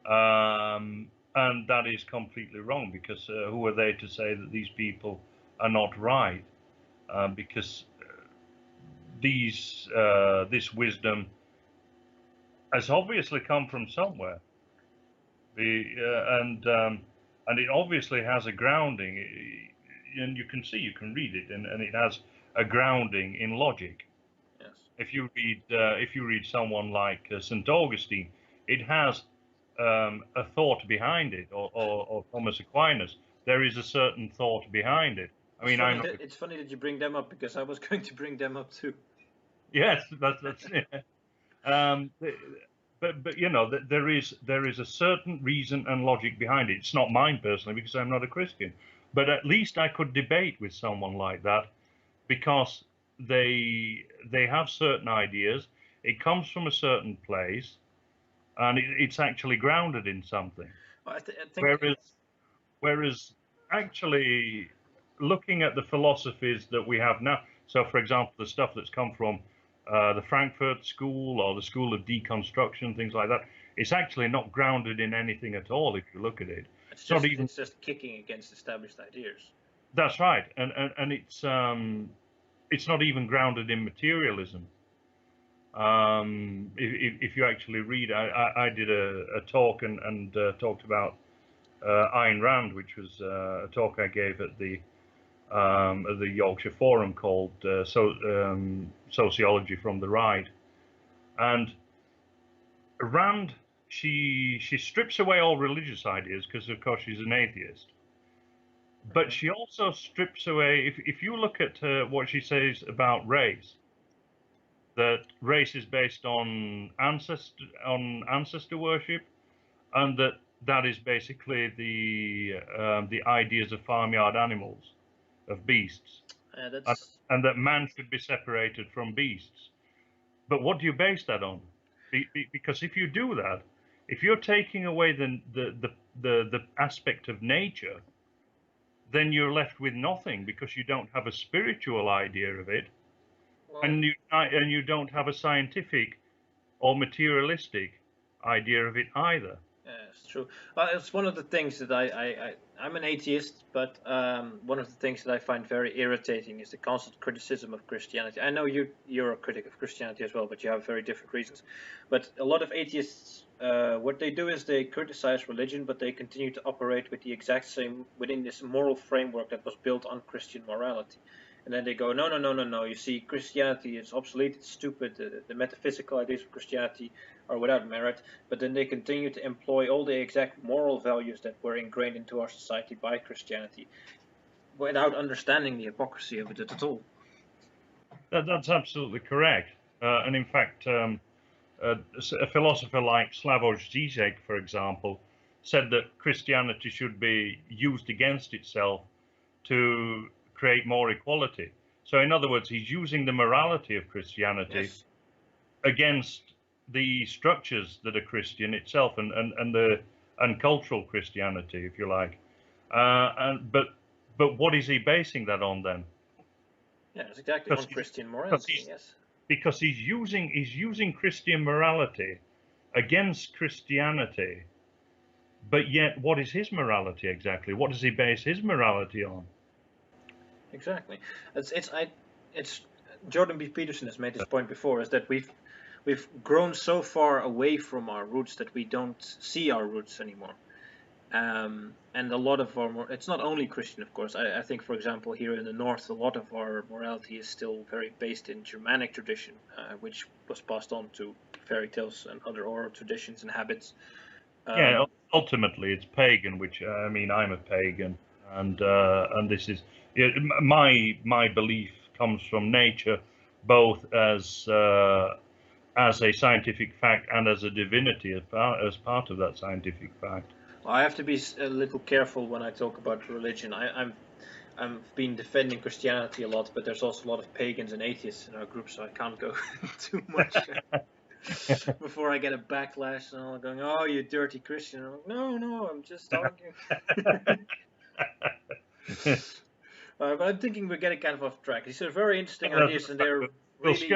And that is completely wrong, because who are they to say that these people are not right? Because this wisdom has obviously come from somewhere, and it obviously has a grounding, and you can read it, and it has a grounding in logic. Yes. If you read someone like St. Augustine, it has a thought behind it, or Thomas Aquinas. There is a certain thought behind it. I mean, it's funny that you bring them up, because I was going to bring them up too. Yes, that's but you know, there is a certain reason and logic behind it. It's not mine personally, because I'm not a Christian, but at least I could debate with someone like that, because they have certain ideas. It comes from a certain place, and it's actually grounded in something. I think Whereas actually looking at the philosophies that we have now, so for example, the stuff that's come from the Frankfurt School or the School of Deconstruction, things like that, it's actually not grounded in anything at all if you look at it. It's just kicking against established ideas. That's right, and it's not even grounded in materialism. If you actually read, I did a talk and talked about Ayn Rand, which was a talk I gave at the Yorkshire Forum called Sociology from the Right. And Rand, she strips away all religious ideas, because of course she's an atheist. But she also strips away, if you look at what she says about race, that race is based on ancestor worship, and that is basically the ideas of farmyard animals, of beasts, and that man should be separated from beasts. But what do you base that on? Because if you do that, if you're taking away the aspect of nature, then you're left with nothing, because you don't have a spiritual idea of it, and you don't have a scientific or materialistic idea of it either. Yeah, it's true. It's one of the things that I'm an atheist, but one of the things that I find very irritating is the constant criticism of Christianity. I know you're a critic of Christianity as well, but you have very different reasons. But a lot of atheists, what they do is they criticize religion, but they continue to operate with the exact same within this moral framework that was built on Christian morality. And then they go, no. You see, Christianity is obsolete, it's stupid. The metaphysical ideas of Christianity are without merit. But then they continue to employ all the exact moral values that were ingrained into our society by Christianity, without understanding the hypocrisy of it at all. That's absolutely correct. And in fact, a philosopher like Slavoj Žižek, for example, said that Christianity should be used against itself to create more equality. So in other words, he's using the morality of Christianity against the structures that are Christian itself, and cultural Christianity, if you like. But what is he basing that on then? Yes, exactly, on Christian morality. Yes. Because he's using Christian morality against Christianity, but yet what is his morality exactly? What does he base his morality on? Exactly. It's Jordan B. Peterson has made this point before, is that we've grown so far away from our roots that we don't see our roots anymore. And a lot of it's not only Christian, of course. I think, for example, here in the north, a lot of our morality is still very based in Germanic tradition, which was passed on to fairy tales and other oral traditions and habits. Yeah, ultimately it's pagan, which I mean, I'm a pagan, and this is my belief comes from nature, both as a scientific fact and as a divinity, as part of that scientific fact. Well, I have to be a little careful when I talk about religion. I've been defending Christianity a lot, but there's also a lot of pagans and atheists in our group, so I can't go too much before I get a backlash and all going, "Oh, you dirty Christian!" I'm like, no, I'm just arguing. But I'm thinking we're getting kind of off track. These are very interesting ideas, and they're really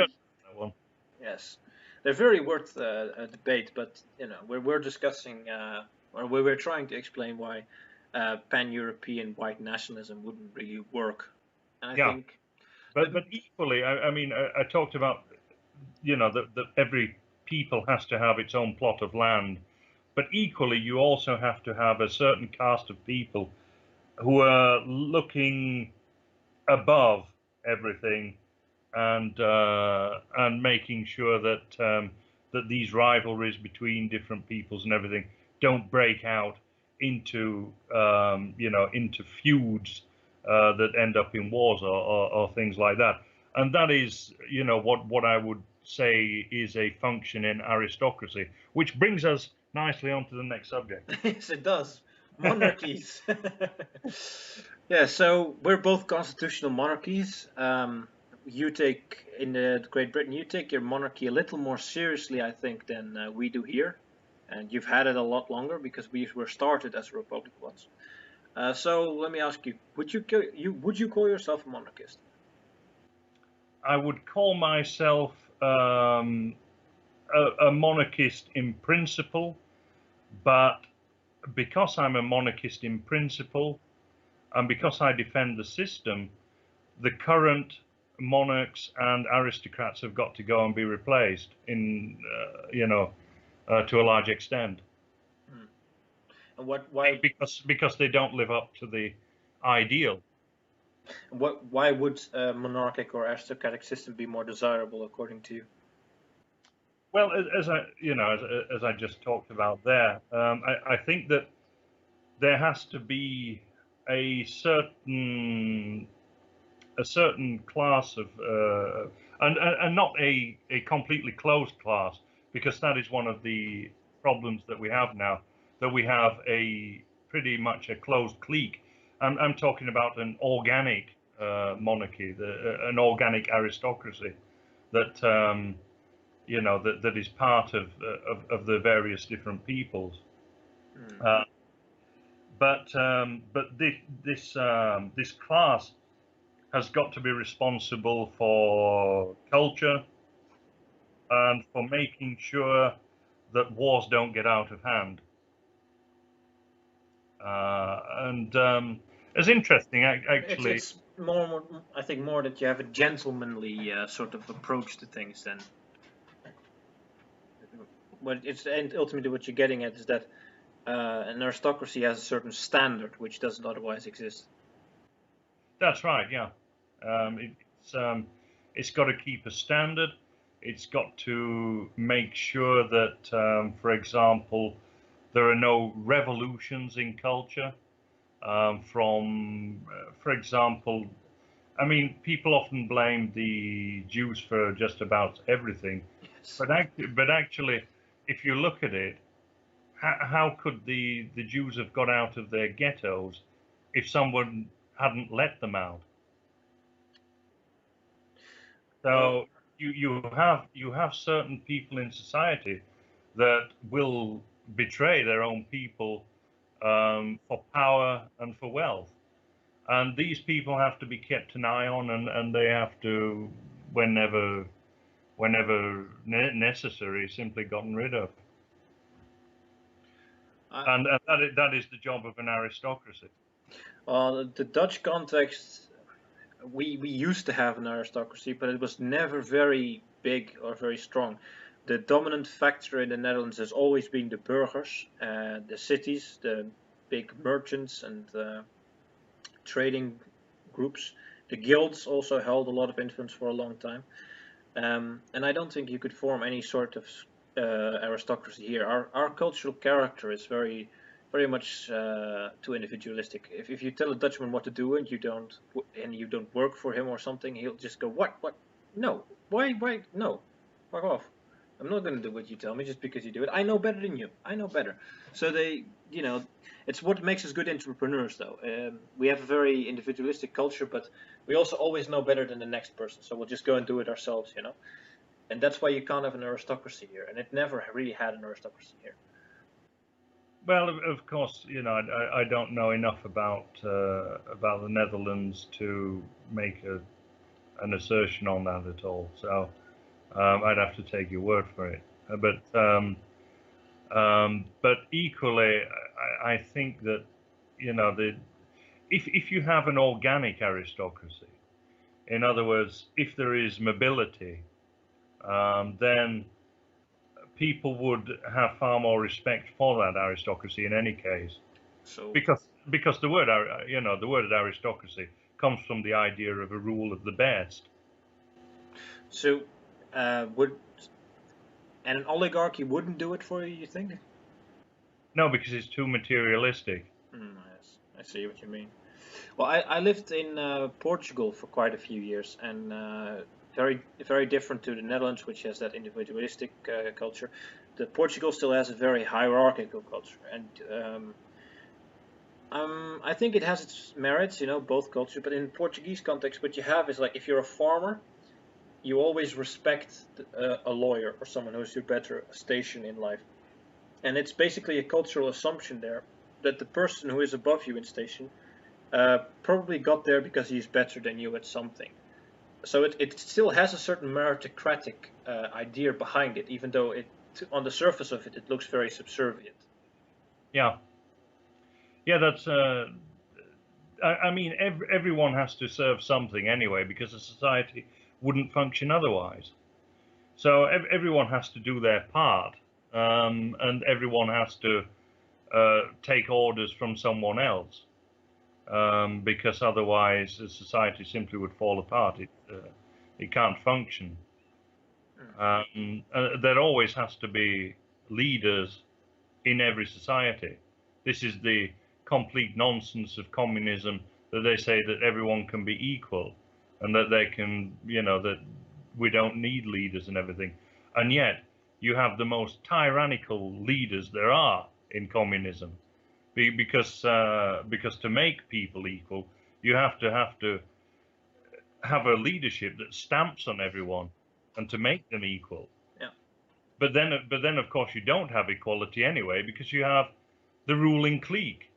they're very worth a debate. But we're discussing, or we're trying to explain why pan-European white nationalism wouldn't really work. And I think, but equally, I mean, I talked about that every people has to have its own plot of land, but equally you also have to have a certain caste of people who are looking above everything and making sure that that these rivalries between different peoples and everything don't break out into into feuds that end up in wars or things like that. And that is what I would say is a function in aristocracy, which brings us nicely on to the next subject. Yes, it does. Monarchies. Yeah, so we're both constitutional monarchies. You take, in Great Britain, you take your monarchy a little more seriously, I think, than we do here. And you've had it a lot longer because we were started as a republic once. So let me ask you: would you call yourself a monarchist? I would call myself a monarchist in principle, but because I'm a monarchist in principle, and because I defend the system, the current monarchs and aristocrats have got to go and be replaced to a large extent. And why? Because they don't live up to the ideal. Why would a monarchic or aristocratic system be more desirable, according to you? Well, as I just talked about there, I think that there has to be a certain class of and not a completely closed class, because that is one of the problems that we have now, that we have a pretty much a closed clique. I'm talking about an organic monarchy, an organic aristocracy that that is part of the various different peoples. But this class has got to be responsible for culture and for making sure that wars don't get out of hand. It's interesting, actually. It's more, I think, more that you have a gentlemanly sort of approach to things than. But and ultimately what you're getting at is that an aristocracy has a certain standard which doesn't otherwise exist. That's right. Yeah, it's got to keep a standard. It's got to make sure that, for example, there are no revolutions in culture. For example, I mean, people often blame the Jews for just about everything, yes. But actually, if you look at it, how could the Jews have got out of their ghettos if someone hadn't let them out? So you have certain people in society that will betray their own people for power and for wealth, and these people have to be kept an eye on, and they have to, whenever necessary, simply gotten rid of. And that is the job of an aristocracy. The Dutch context, we used to have an aristocracy, but it was never very big or very strong. The dominant factor in the Netherlands has always been the burghers, the cities, the big merchants and trading groups. The guilds also held a lot of influence for a long time. And I don't think you could form any sort of aristocracy here. Our cultural character is very much too individualistic. If you tell a Dutchman what to do and you don't work for him or something, he'll just go, what? No. Why? No. Fuck off. I'm not going to do what you tell me just because you do it. I know better than you. I know better. So it's what makes us good entrepreneurs, though. We have a very individualistic culture, but we also always know better than the next person. So we'll just go and do it ourselves, And that's why you can't have an aristocracy here. And it never really had an aristocracy here. Well, of course, I don't know enough about the Netherlands to make an assertion on that at all. So, I'd have to take your word for it. But equally, I think that, you know, if you have an organic aristocracy, in other words, if there is mobility, then people would have far more respect for that aristocracy in any case, So, because the word, the word aristocracy comes from the idea of a rule of the best. so would an oligarchy wouldn't do it for you? You think? No, because it's too materialistic. Yes, I see what you mean. Well, I lived in Portugal for quite a few years, and very different to the Netherlands, which has that individualistic culture. The Portugal still has a very hierarchical culture, and I think it has its merits, both cultures. But in Portuguese context, what you have is like if you're a farmer, you always respect a lawyer or someone who's your better station in life, and it's basically a cultural assumption there that the person who is above you in station probably got there because he's better than you at something. So it still has a certain meritocratic idea behind it, even though on the surface of it looks very subservient. Yeah, yeah, that's. I mean, everyone has to serve something anyway, because a society wouldn't function otherwise. So everyone has to do their part, and everyone has to take orders from someone else, because otherwise the society simply would fall apart. It can't function. There always has to be leaders in every society. This is the complete nonsense of communism, that they say that everyone can be equal and that they can, that we don't need leaders and everything. And yet you have the most tyrannical leaders there are in communism, because to make people equal, you have to have a leadership that stamps on everyone and to make them equal. Yeah. But then of course you don't have equality anyway, because you have the ruling clique.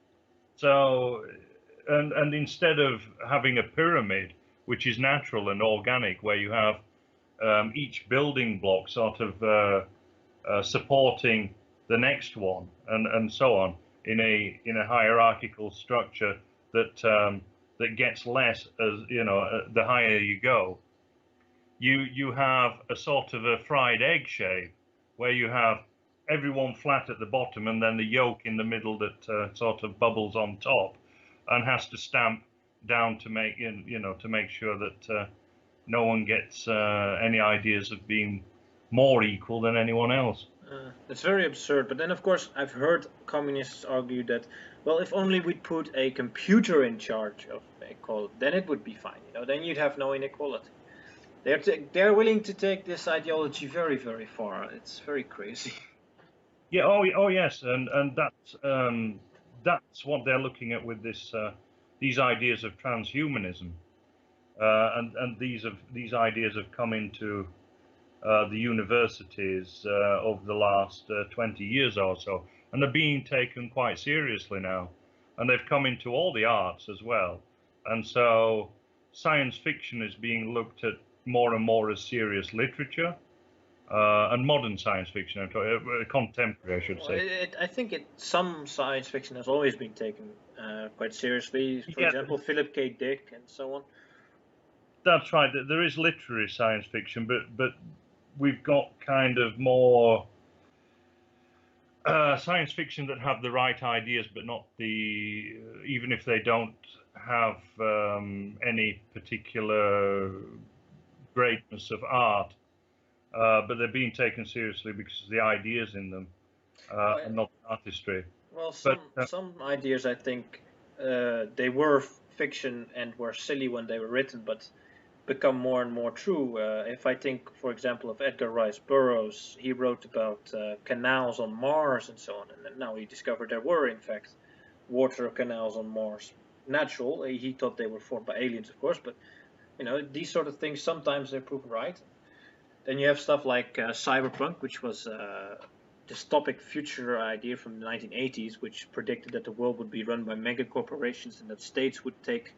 So, and instead of having a pyramid, which is natural and organic, where you have each building block sort of supporting the next one, and so on, in a hierarchical structure that gets less as the higher you go. You have a sort of a fried egg shape, where you have everyone flat at the bottom and then the yolk in the middle that sort of bubbles on top, and has to stamp down to make to make sure that no one gets any ideas of being more equal than anyone else. It's very absurd. But then, of course, I've heard communists argue that, well, if only we'd put a computer in charge of equality, then it would be fine. Then you'd have no inequality. They're willing to take this ideology very, very far. It's very crazy. Yeah. Oh yes. And that's what they're looking at with these ideas of transhumanism, and these ideas have come into the universities over the last 20 years or so, and are being taken quite seriously now. And they've come into all the arts as well. And so science fiction is being looked at more and more as serious literature, and modern science fiction, contemporary, I should say. I think some science fiction has always been taken quite seriously. For Yeah, example, Philip K. Dick and so on. that's right. There is literary science fiction, but we've got kind of more science fiction that have the right ideas, but not even if they don't have any particular greatness of art, but they're being taken seriously because of the ideas in them, and not the artistry. Well, But some ideas I think they were fiction and were silly when they were written, but become more and more true. If I think, for example, of Edgar Rice Burroughs, he wrote about canals on Mars and so on, and now he discovered there were, in fact, water canals on Mars. Natural. He thought they were formed by aliens, of course, but these sort of things sometimes they're proven right. Then you have stuff like cyberpunk, which was dystopic future idea from the 1980s, which predicted that the world would be run by mega corporations and that states would take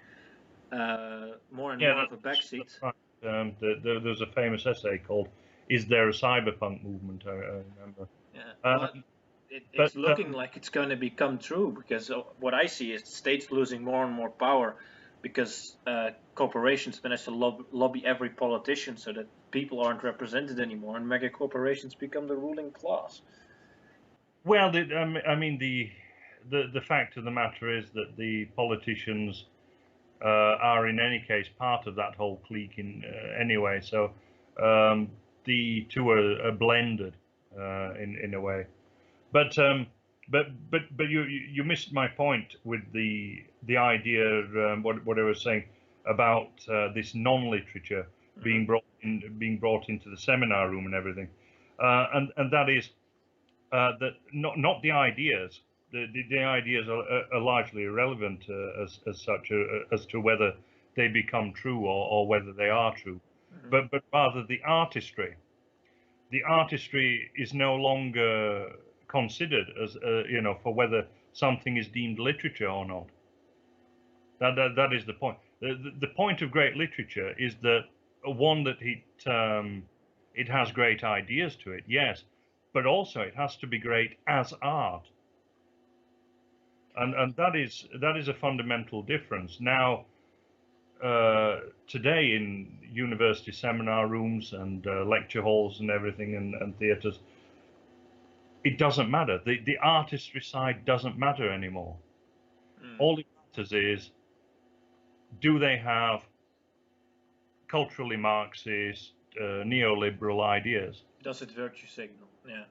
more and more of a backseat. that's right. There's a famous essay called is there a cyberpunk movement? I remember. Yeah, well, Um, but it's looking like it's going to become true because what I see is the states losing more and more power because corporations manage to lobby every politician so that people aren't represented anymore, and mega corporations become the ruling class. well, I mean, the fact of the matter is that the politicians are in any case part of that whole clique in anyway. So the two are blended in a way. But but you missed my point with the idea what I was saying about this non-literature being brought into the seminar room and everything, and that is that not the ideas. The ideas are largely irrelevant as such as to whether they become true or whether they are true, but rather the artistry. The artistry is no longer considered as for whether something is deemed literature or not. That is the point. The point of great literature is that one that it has great ideas to it, yes, but also it has to be great as art, and that is a fundamental difference. Now, today in university seminar rooms and lecture halls and everything and theatres, it doesn't matter. The artistry side doesn't matter anymore. All it matters is, do they have culturally Marxist, neoliberal ideas? Does it virtue signal? Yeah.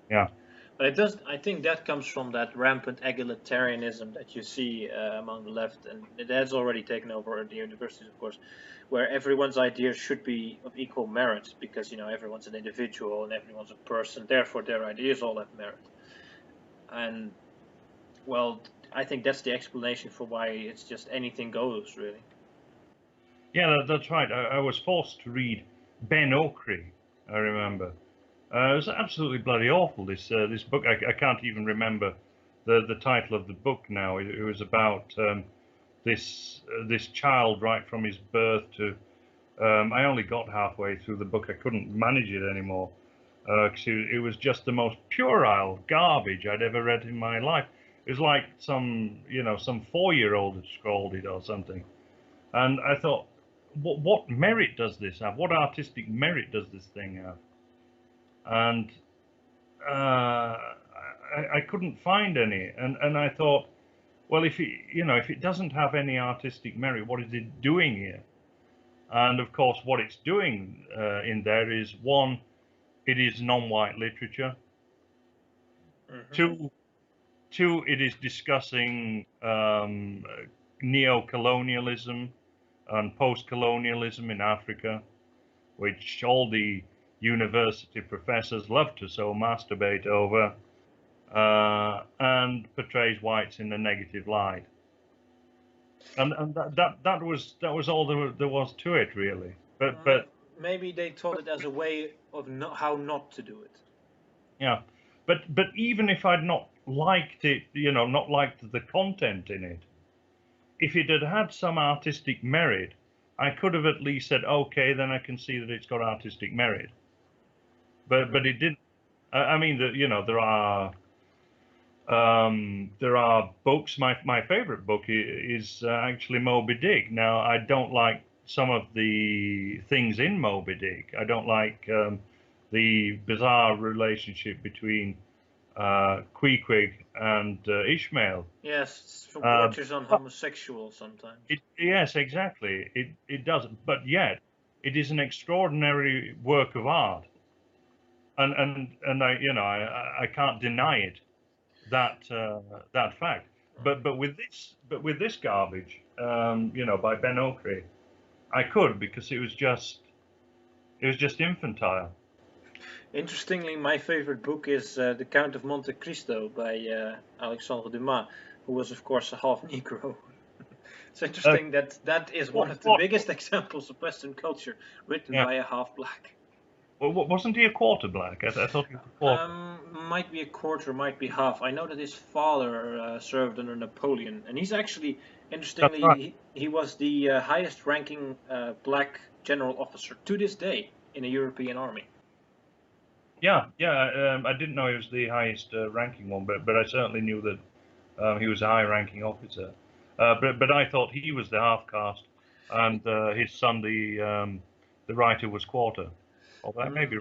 Yeah. But it does. I think that comes from that rampant egalitarianism that you see among the left, and it has already taken over at the universities, of course, where everyone's ideas should be of equal merit because everyone's an individual and everyone's a person. Therefore, their ideas all have merit. And well, I think that's the explanation for why it's just anything goes, really. Yeah, that's right. I was forced to read Ben Okri, I remember. It was absolutely bloody awful, this book. I can't even remember the title of the book now. It was about this child right from his birth to... I only got halfway through the book. I couldn't manage it anymore. Because it was just the most puerile garbage I'd ever read in my life. It was like some 4-year-old had scrawled it or something. And I thought, what merit does this have? What artistic merit does this thing have? And I couldn't find any. And I thought, well, if it doesn't have any artistic merit, what is it doing here? And of course, what it's doing in there is, one, it is non-white literature. Two, it is discussing neo-colonialism and post-colonialism in Africa, which all the university professors love to so masturbate over, and portrays whites in a negative light. And that was all there was to it, really. But maybe they taught it as a way of how not to do it. Yeah, but even if I'd not liked it, not liked the content in it, if it had had some artistic merit, I could have at least said, okay, then I can see that it's got artistic merit. But it didn't. I mean, there are books. My favorite book is actually Moby Dick. Now, I don't like some of the things in Moby Dick. I don't like the bizarre relationship between Queequeg and Ishmael. Yes, verges on homosexual sometimes. Yes, exactly. It does, but yet it is an extraordinary work of art, and I can't deny it, that fact. But with this garbage, by Ben Okri, I could, because it was just infantile. Interestingly, my favorite book is The Count of Monte Cristo by Alexandre Dumas, who was, of course, a half Negro. It's interesting that is one of the biggest examples of Western culture written by a half black. Well, wasn't he a quarter black? I thought he was a quarter. Might be a quarter, might be half. I know that his father served under Napoleon, and he's actually, interestingly, right. he was the highest ranking black general officer to this day in a European army. Yeah, yeah. I didn't know he was the highest ranking one, but I certainly knew that he was a high-ranking officer. But I thought he was the half caste, and his son, the writer, was quarter. Or that Mm, maybe.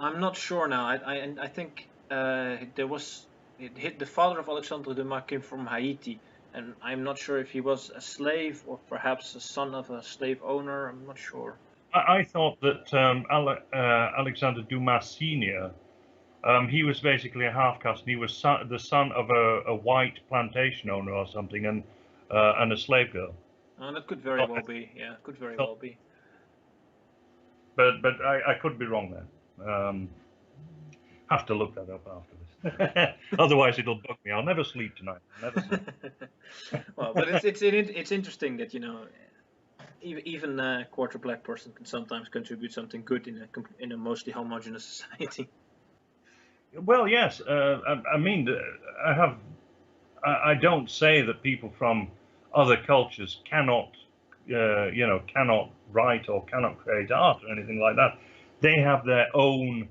I'm not sure now. I think there was the father of Alexandre Dumas came from Haiti, and I'm not sure if he was a slave or perhaps a son of a slave owner. I'm not sure. I thought that Alexander Dumas Senior, he was basically a half caste, and he was the son of a white plantation owner or something, and a slave girl. That could very Thought- well I be. Yeah, could very thought, well be. but I could be wrong there. Have to look that up after this. Otherwise, it'll bug me. I'll never sleep tonight. I'll never sleep. Well, but it's interesting that even a quarter black person can sometimes contribute something good in a mostly homogeneous society. Well, yes. I mean, I have. I don't say that people from other cultures cannot, cannot write or cannot create art or anything like that. They have their own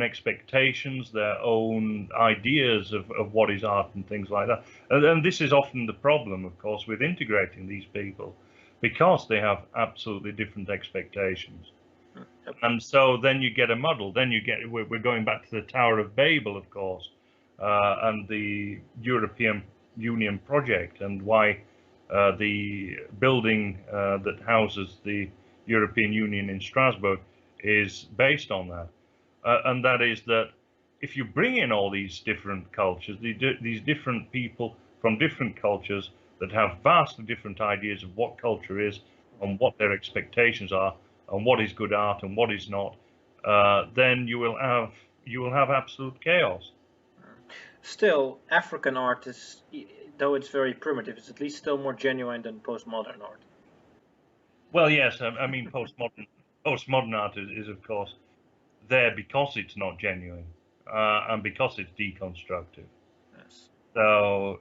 expectations, their own ideas of what is art and things like that. And this is often the problem, of course, with integrating these people, because they have absolutely different expectations. Yep. And so then you get a muddle. Then we're going back to the Tower of Babel, of course, and the European Union project, and why the building that houses the European Union in Strasbourg is based on that. And that is that if you bring in all these different cultures, these different people from different cultures that have vastly different ideas of what culture is and what their expectations are and what is good art and what is not, then you will have absolute chaos. Still, African art is, though it's very primitive, it's at least still more genuine than postmodern art. Well, yes, I mean postmodern art is of course there because it's not genuine and because it's deconstructive. Yes. So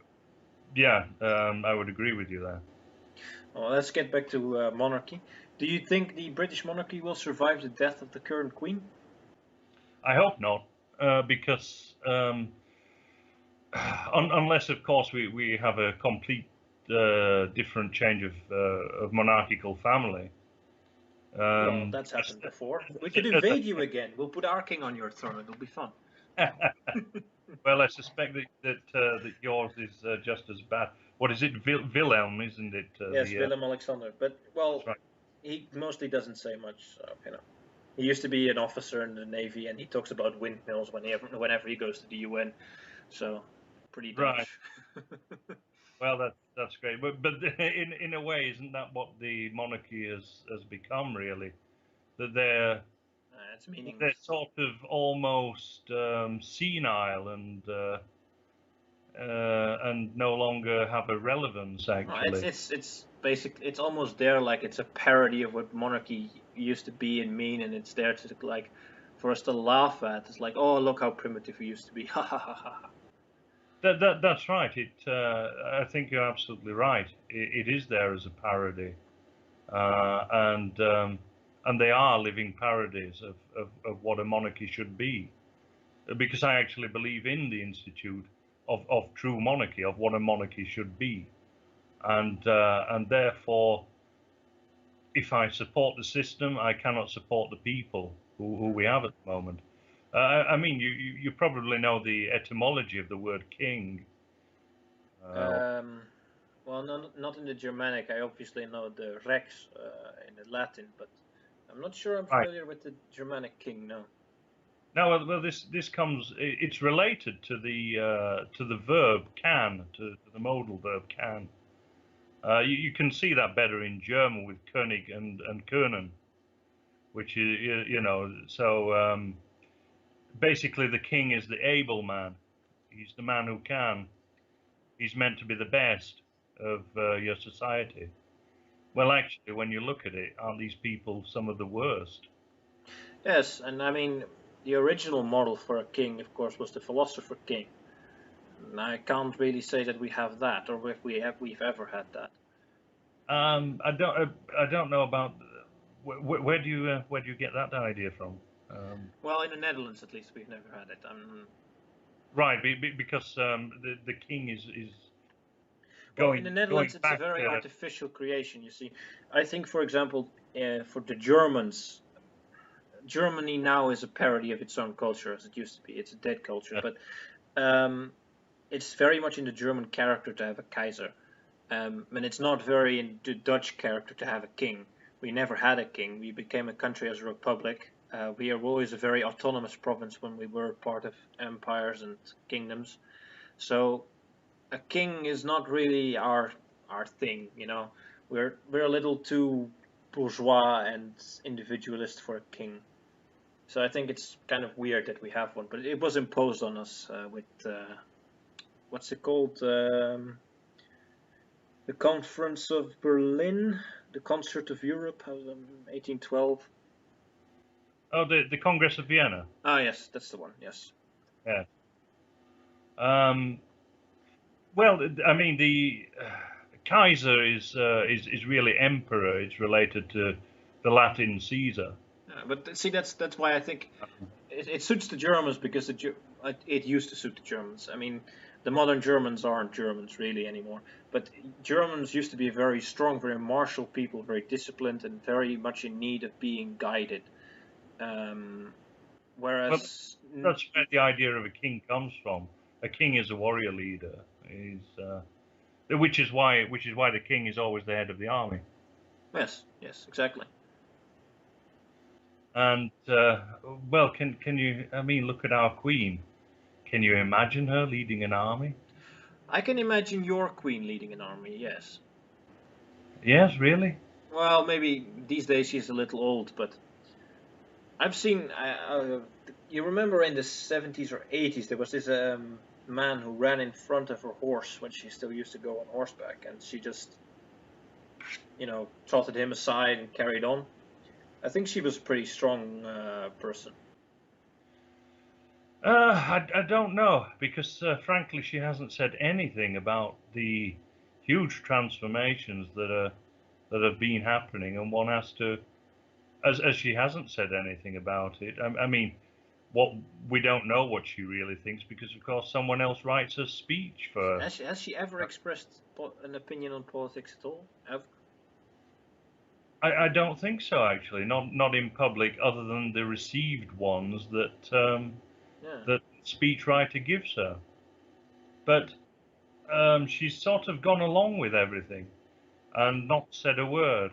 yeah, I would agree with you there. Well, let's get back to monarchy. Do you think the British monarchy will survive the death of the current queen? I hope not, because unless, of course, we have a complete different change of monarchical family. Well, that's happened before. We could invade you again. We'll put our king on your throne. It'll be fun. Well, I suspect that yours is just as bad. What is it, Wilhelm, isn't it? Yes, Willem Alexander. But, That's well, right. he mostly doesn't say much. So. He used to be an officer in the Navy, and he talks about windmills whenever he goes to the UN. So, pretty Right. Dutch. Well, that's great. But in a way, isn't that what the monarchy has become really? That It's meaningless. they're sort of almost senile and no longer have a relevance Well, actually. it's basic. It's almost there, like it's a parody of what monarchy used to be and mean, and it's there to like for us to laugh at. It's like, oh, look how primitive we used to be. Ha ha ha ha. That's right. I think you're absolutely right. It is there as a parody, uh, and um, and they are living parodies of what a monarchy should be. Because I actually believe in the institute of true monarchy, of what a monarchy should be, and therefore, if I support the system, I cannot support the people who we have at the moment. I mean, you probably know the etymology of the word king. Uh, Um, well, no, not in the Germanic. I obviously know the Rex in the Latin, but I'm not sure I'm right. familiar with the Germanic king. No. Now, well, this comes. It's related to the verb can, to the modal verb can. You can see that better in German with König and Können, which is so basically the king is the able man. He's the man who can. He's meant to be the best of your society. Well, actually, when you look at it, aren't these people some of the worst? Yes, and I mean the original model for a king, of course, was the philosopher king. And I can't really say that we have that, or if we've ever had that. I don't know about where do you get that idea from? Well, in the Netherlands, at least, we've never had it. Right, because the king is Well, in the going Netherlands, it's a back. very artificial creation. You see, I think, for example, for the Germans, Germany now is a parody of its own culture as it used to be. It's a dead culture, but it's very much in the German character to have a Kaiser, and it's not very in the Dutch character to have a king. We never had a king. We became a country as a republic. We are always a very autonomous province when we were part of empires and kingdoms. So a king is not really our thing. We're a little too bourgeois and individualist for a king. So I think it's kind of weird that we have one, but it was imposed on us with what's it called? The Conference of Berlin, the Concert of Europe, 1812. Oh, the Congress of Vienna. Ah, yes, that's the one. Yes. Yeah. Well, I mean, the Kaiser is really emperor. It's related to the Latin Caesar. But see, that's why I think it suits the Germans, because it used to suit the Germans. I mean, the modern Germans aren't Germans really anymore. But Germans used to be a very strong, very martial people, very disciplined, and very much in need of being guided. Whereas that's where the idea of a king comes from. A king is a warrior leader. Which is why the king is always the head of the army. Yes, exactly. And well, can you? I mean, look at our queen. Can you imagine her leading an army? I can imagine your queen leading an army. Yes. Yes, really. Well, maybe these days she's a little old, but I've seen. You remember in the 70s or 80s there was this man who ran in front of her horse when she still used to go on horseback, and she just, trotted him aside and carried on. I think she was a pretty strong person. I don't know, because frankly, she hasn't said anything about the huge transformations that have been happening, and one has to, as she hasn't said anything about it. I mean, what we don't know what she really thinks, because of course someone else writes her speech for. Has she ever expressed an opinion on politics at all? Ever? I don't think so, actually. Not in public, other than the received ones that that speechwriter gives her. But she's sort of gone along with everything and not said a word,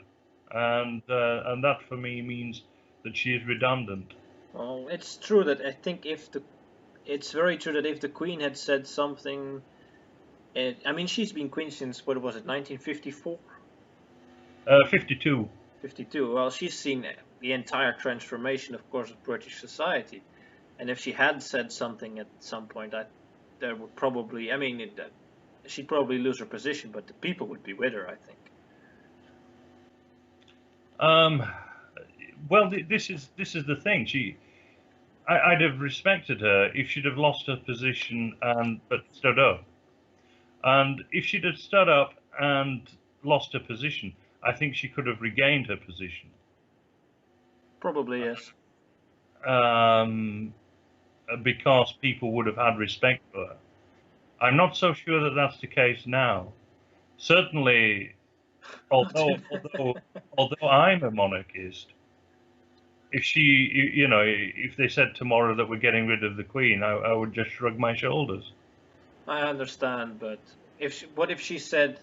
and that for me means that she is redundant. Well, it's true that I think it's very true that if the Queen had said something, I mean, she's been Queen since, what was it, 1954? 52. 52. Well, she's seen the entire transformation, of course, of British society. And if she had said something at some point, there would probably, I mean, she'd probably lose her position, but the people would be with her, I think. Well, this is the thing. I'd have respected her if she'd have lost her position but stood up. And if she'd have stood up and lost her position, I think she could have regained her position. Probably, yes. Because people would have had respect for her. I'm not so sure that that's the case now. Certainly, although I'm a monarchist, if they said tomorrow that we're getting rid of the Queen, I would just shrug my shoulders. I understand, but what if she said,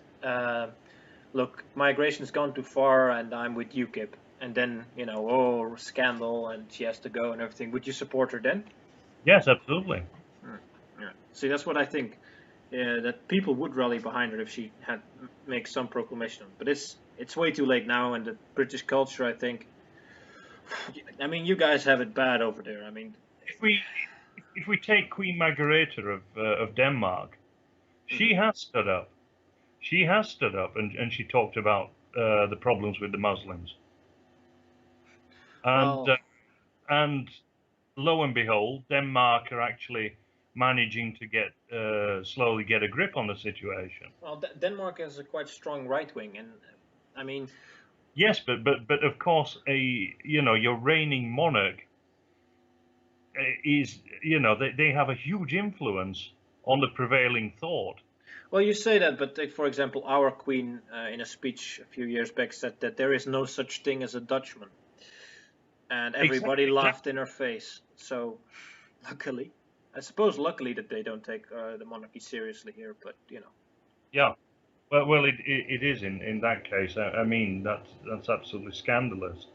look, migration's gone too far and I'm with UKIP, and then, scandal and she has to go and everything, would you support her then? Yes, absolutely. Yeah. See, that's what I think, that people would rally behind her if she had make some proclamation. But it's way too late now, and the British culture, I think, I mean, you guys have it bad over there. I mean, if we take Queen Margaretha of Denmark, she has stood up. She has stood up, and she talked about the problems with the Muslims. And lo and behold, Denmark are actually managing to slowly get a grip on the situation. Well, Denmark has a quite strong right wing, and I mean. Yes, but of course, your reigning monarch is, they have a huge influence on the prevailing thought. Well, you say that, but for example, our Queen, in a speech a few years back, said that there is no such thing as a Dutchman, and everybody laughed in her face. So, luckily, I suppose luckily that they don't take the monarchy seriously here, but Yeah. Well, it is in that case. I mean, that's absolutely scandalous,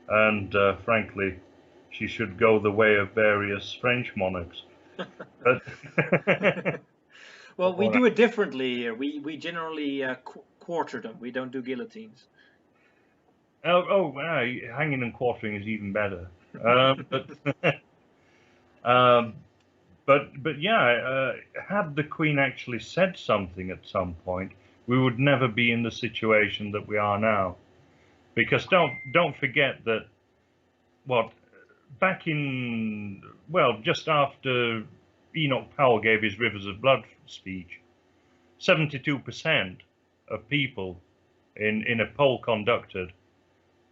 and frankly, she should go the way of various French monarchs. But Well, we do it differently here. We generally quarter them. We don't do guillotines. wow, hanging and quartering is even better. Um, but yeah, had the Queen actually said something at some point, we would never be in the situation that we are now. Because don't forget that back in, just after Enoch Powell gave his Rivers of Blood speech, 72% of people in a poll conducted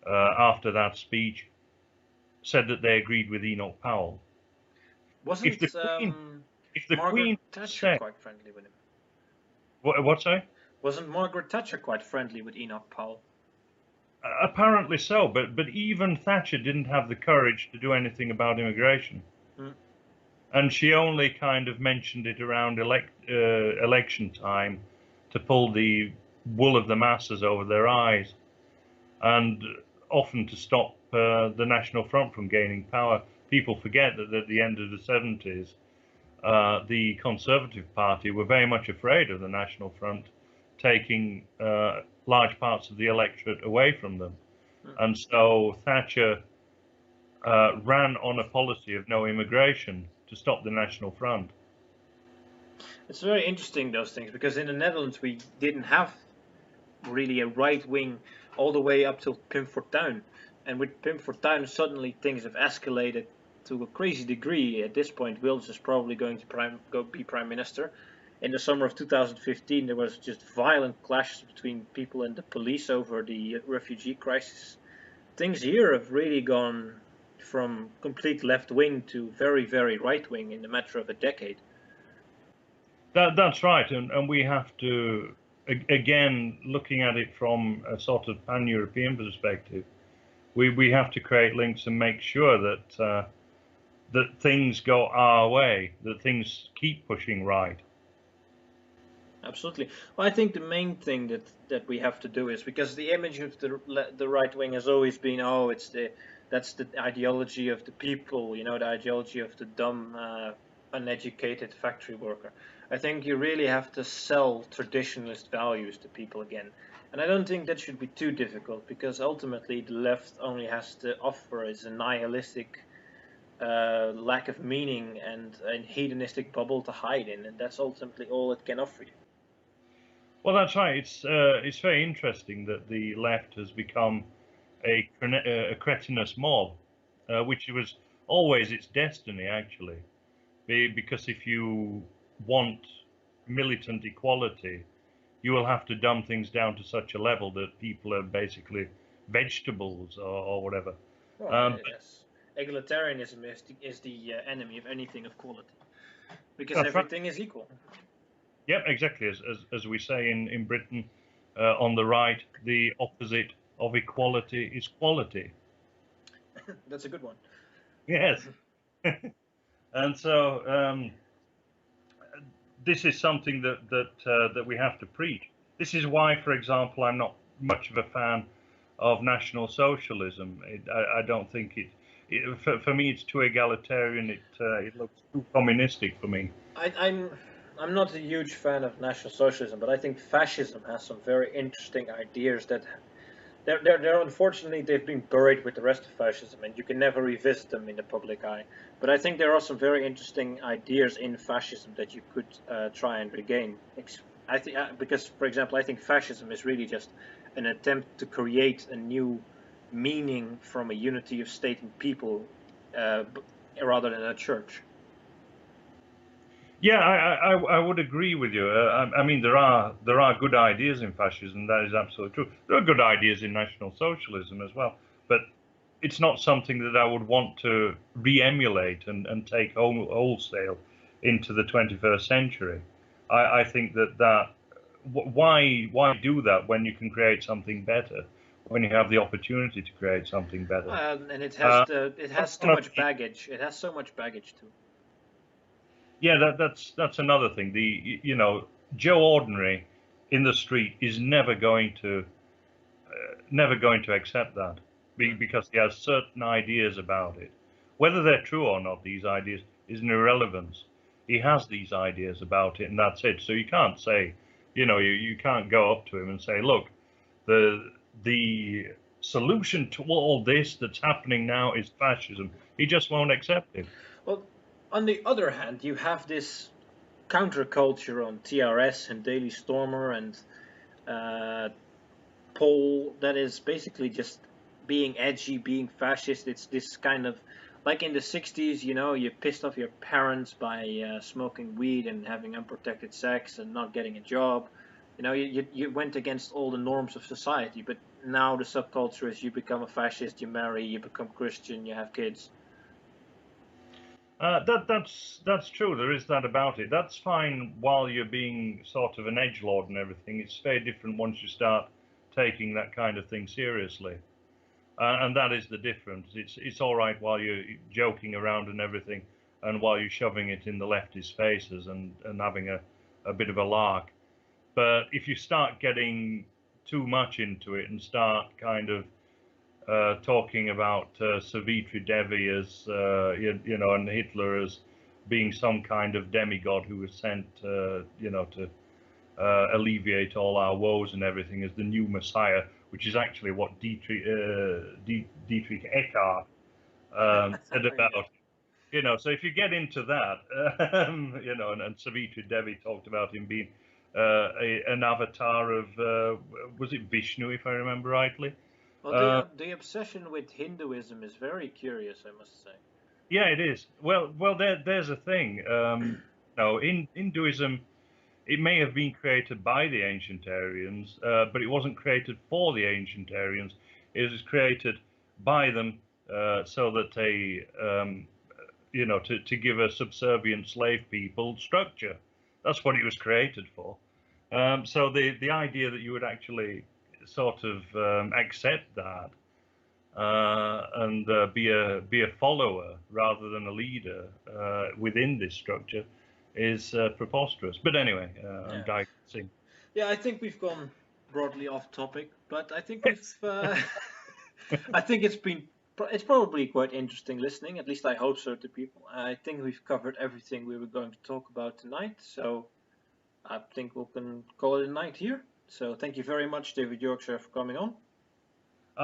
after that speech said that they agreed with Enoch Powell. Wasn't if the Margaret Queen Thatcher said, quite friendly with him? What's that? Wasn't Margaret Thatcher quite friendly with Enoch Powell? Apparently so, but even Thatcher didn't have the courage to do anything about immigration. And she only kind of mentioned it around election time to pull the wool of the masses over their eyes, and often to stop the National Front from gaining power. People forget that at the end of the 70s, the Conservative Party were very much afraid of the National Front taking large parts of the electorate away from them. And so Thatcher ran on a policy of no immigration to stop the National Front. It's very interesting, those things, because in the Netherlands we didn't have really a right wing all the way up till Pim Fortuyn. And with Pim Fortuyn, suddenly things have escalated to a crazy degree. At this point, Wilders is probably going to be prime minister. In the summer of 2015, there was just violent clashes between people and the police over the refugee crisis. Things here have really gone from complete left wing to very, very right wing in the matter of a decade. That's right, and we have to, again, looking at it from a sort of pan-European perspective, we have to create links and make sure that that things go our way, that things keep pushing right. Absolutely. Well, I think the main thing that we have to do is, because the image of the right wing has always been, that's the ideology of the people, the ideology of the dumb, uneducated factory worker. I think you really have to sell traditionalist values to people again. And I don't think that should be too difficult, because ultimately the left only has to offer is a nihilistic lack of meaning and a hedonistic bubble to hide in, and that's ultimately all it can offer you. Well, that's right. It's very interesting that the left has become a cretinous mob, which was always its destiny, actually. Because if you want militant equality, you will have to dumb things down to such a level that people are basically vegetables or whatever. Well, yes. Egalitarianism is the enemy of anything of quality, because everything is equal. Yep, exactly. As we say in Britain, on the right, the opposite of equality is quality. That's a good one. Yes. And so this is something that we have to preach. This is why, for example, I'm not much of a fan of National Socialism. I don't think for me, it's too egalitarian. It looks too communistic for me. I'm not a huge fan of National Socialism, but I think fascism has some very interesting ideas that they're unfortunately they've been buried with the rest of fascism, and you can never revisit them in the public eye. But I think there are some very interesting ideas in fascism that you could try and regain. I think because, for example, I think fascism is really just an attempt to create a new meaning from a unity of state and people, rather than a church. Yeah, I would agree with you. I mean, there are good ideas in fascism. That is absolutely true. There are good ideas in National Socialism as well. But it's not something that I would want to re-emulate and take wholesale into the 21st century. I think that why do that when you can create something better, when you have the opportunity to create something better? And it Uh, has too much baggage. It has so much baggage too. Yeah, that's another thing. Joe Ordinary in the street is never going to accept that because he has certain ideas about it. Whether they're true or not, these ideas is an irrelevance. He has these ideas about it, and that's it. So you can't say, you can't go up to him and say, look, the solution to all this that's happening now is fascism. He just won't accept it. Well, on the other hand, you have this counterculture on TRS and Daily Stormer and Poll that is basically just being edgy, being fascist. It's this kind of like in the 60s, you pissed off your parents by smoking weed and having unprotected sex and not getting a job. You went against all the norms of society, but now the subculture is you become a fascist, you marry, you become Christian, you have kids. That's true. There is that about it. That's fine while you're being sort of an edgelord and everything. It's very different once you start taking that kind of thing seriously, and that is the difference. It's all right while you're joking around and everything, and while you're shoving it in the leftists' faces and having a bit of a lark. But if you start getting too much into it and start kind of talking about Savitri Devi as, and Hitler as being some kind of demigod who was sent, to alleviate all our woes and everything as the new Messiah, which is actually what Dietrich Eckart said about. So if you get into that, and Savitri Devi talked about him being an avatar of, was it Vishnu, if I remember rightly? Well, the obsession with Hinduism is very curious, I must say. Yeah, it is. Well, there's a thing. In Hinduism, it may have been created by the ancient Aryans, but it wasn't created for the ancient Aryans. It was created by them so that they, to give a subservient slave people structure. That's what it was created for. So the idea that you would actually sort of accept that and be a follower rather than a leader within this structure is preposterous. But anyway, I'm digressing. Yeah, I think we've gone broadly off topic, but I think we've. I think it's probably quite interesting listening. At least I hope so to people. I think we've covered everything we were going to talk about tonight. So I think we can call it a night here. So thank you very much, David Yorkshire, for coming on.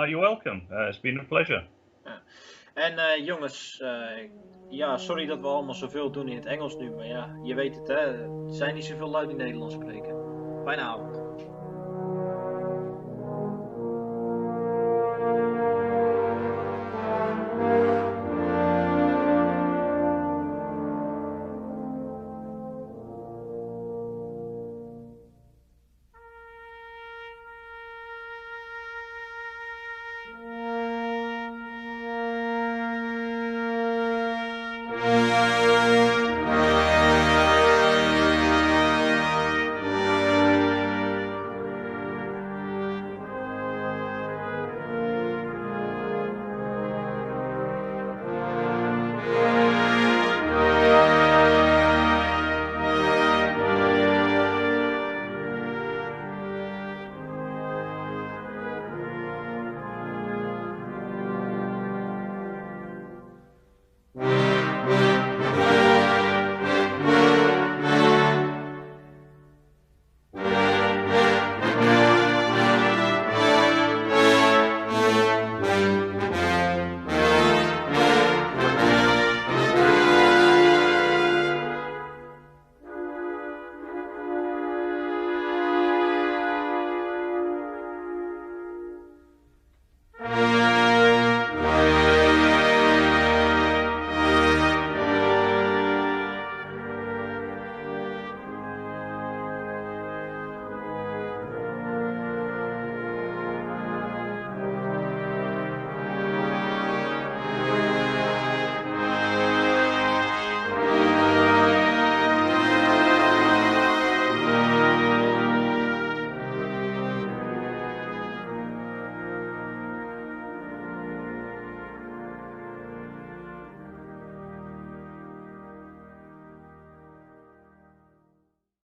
You're welcome. It's been a pleasure. Ja. En jongens, ja, sorry dat we allemaal zoveel doen in het Engels nu, maar ja, je weet het hè, er zijn niet zoveel lui die Nederlands spreken. Fijne avond.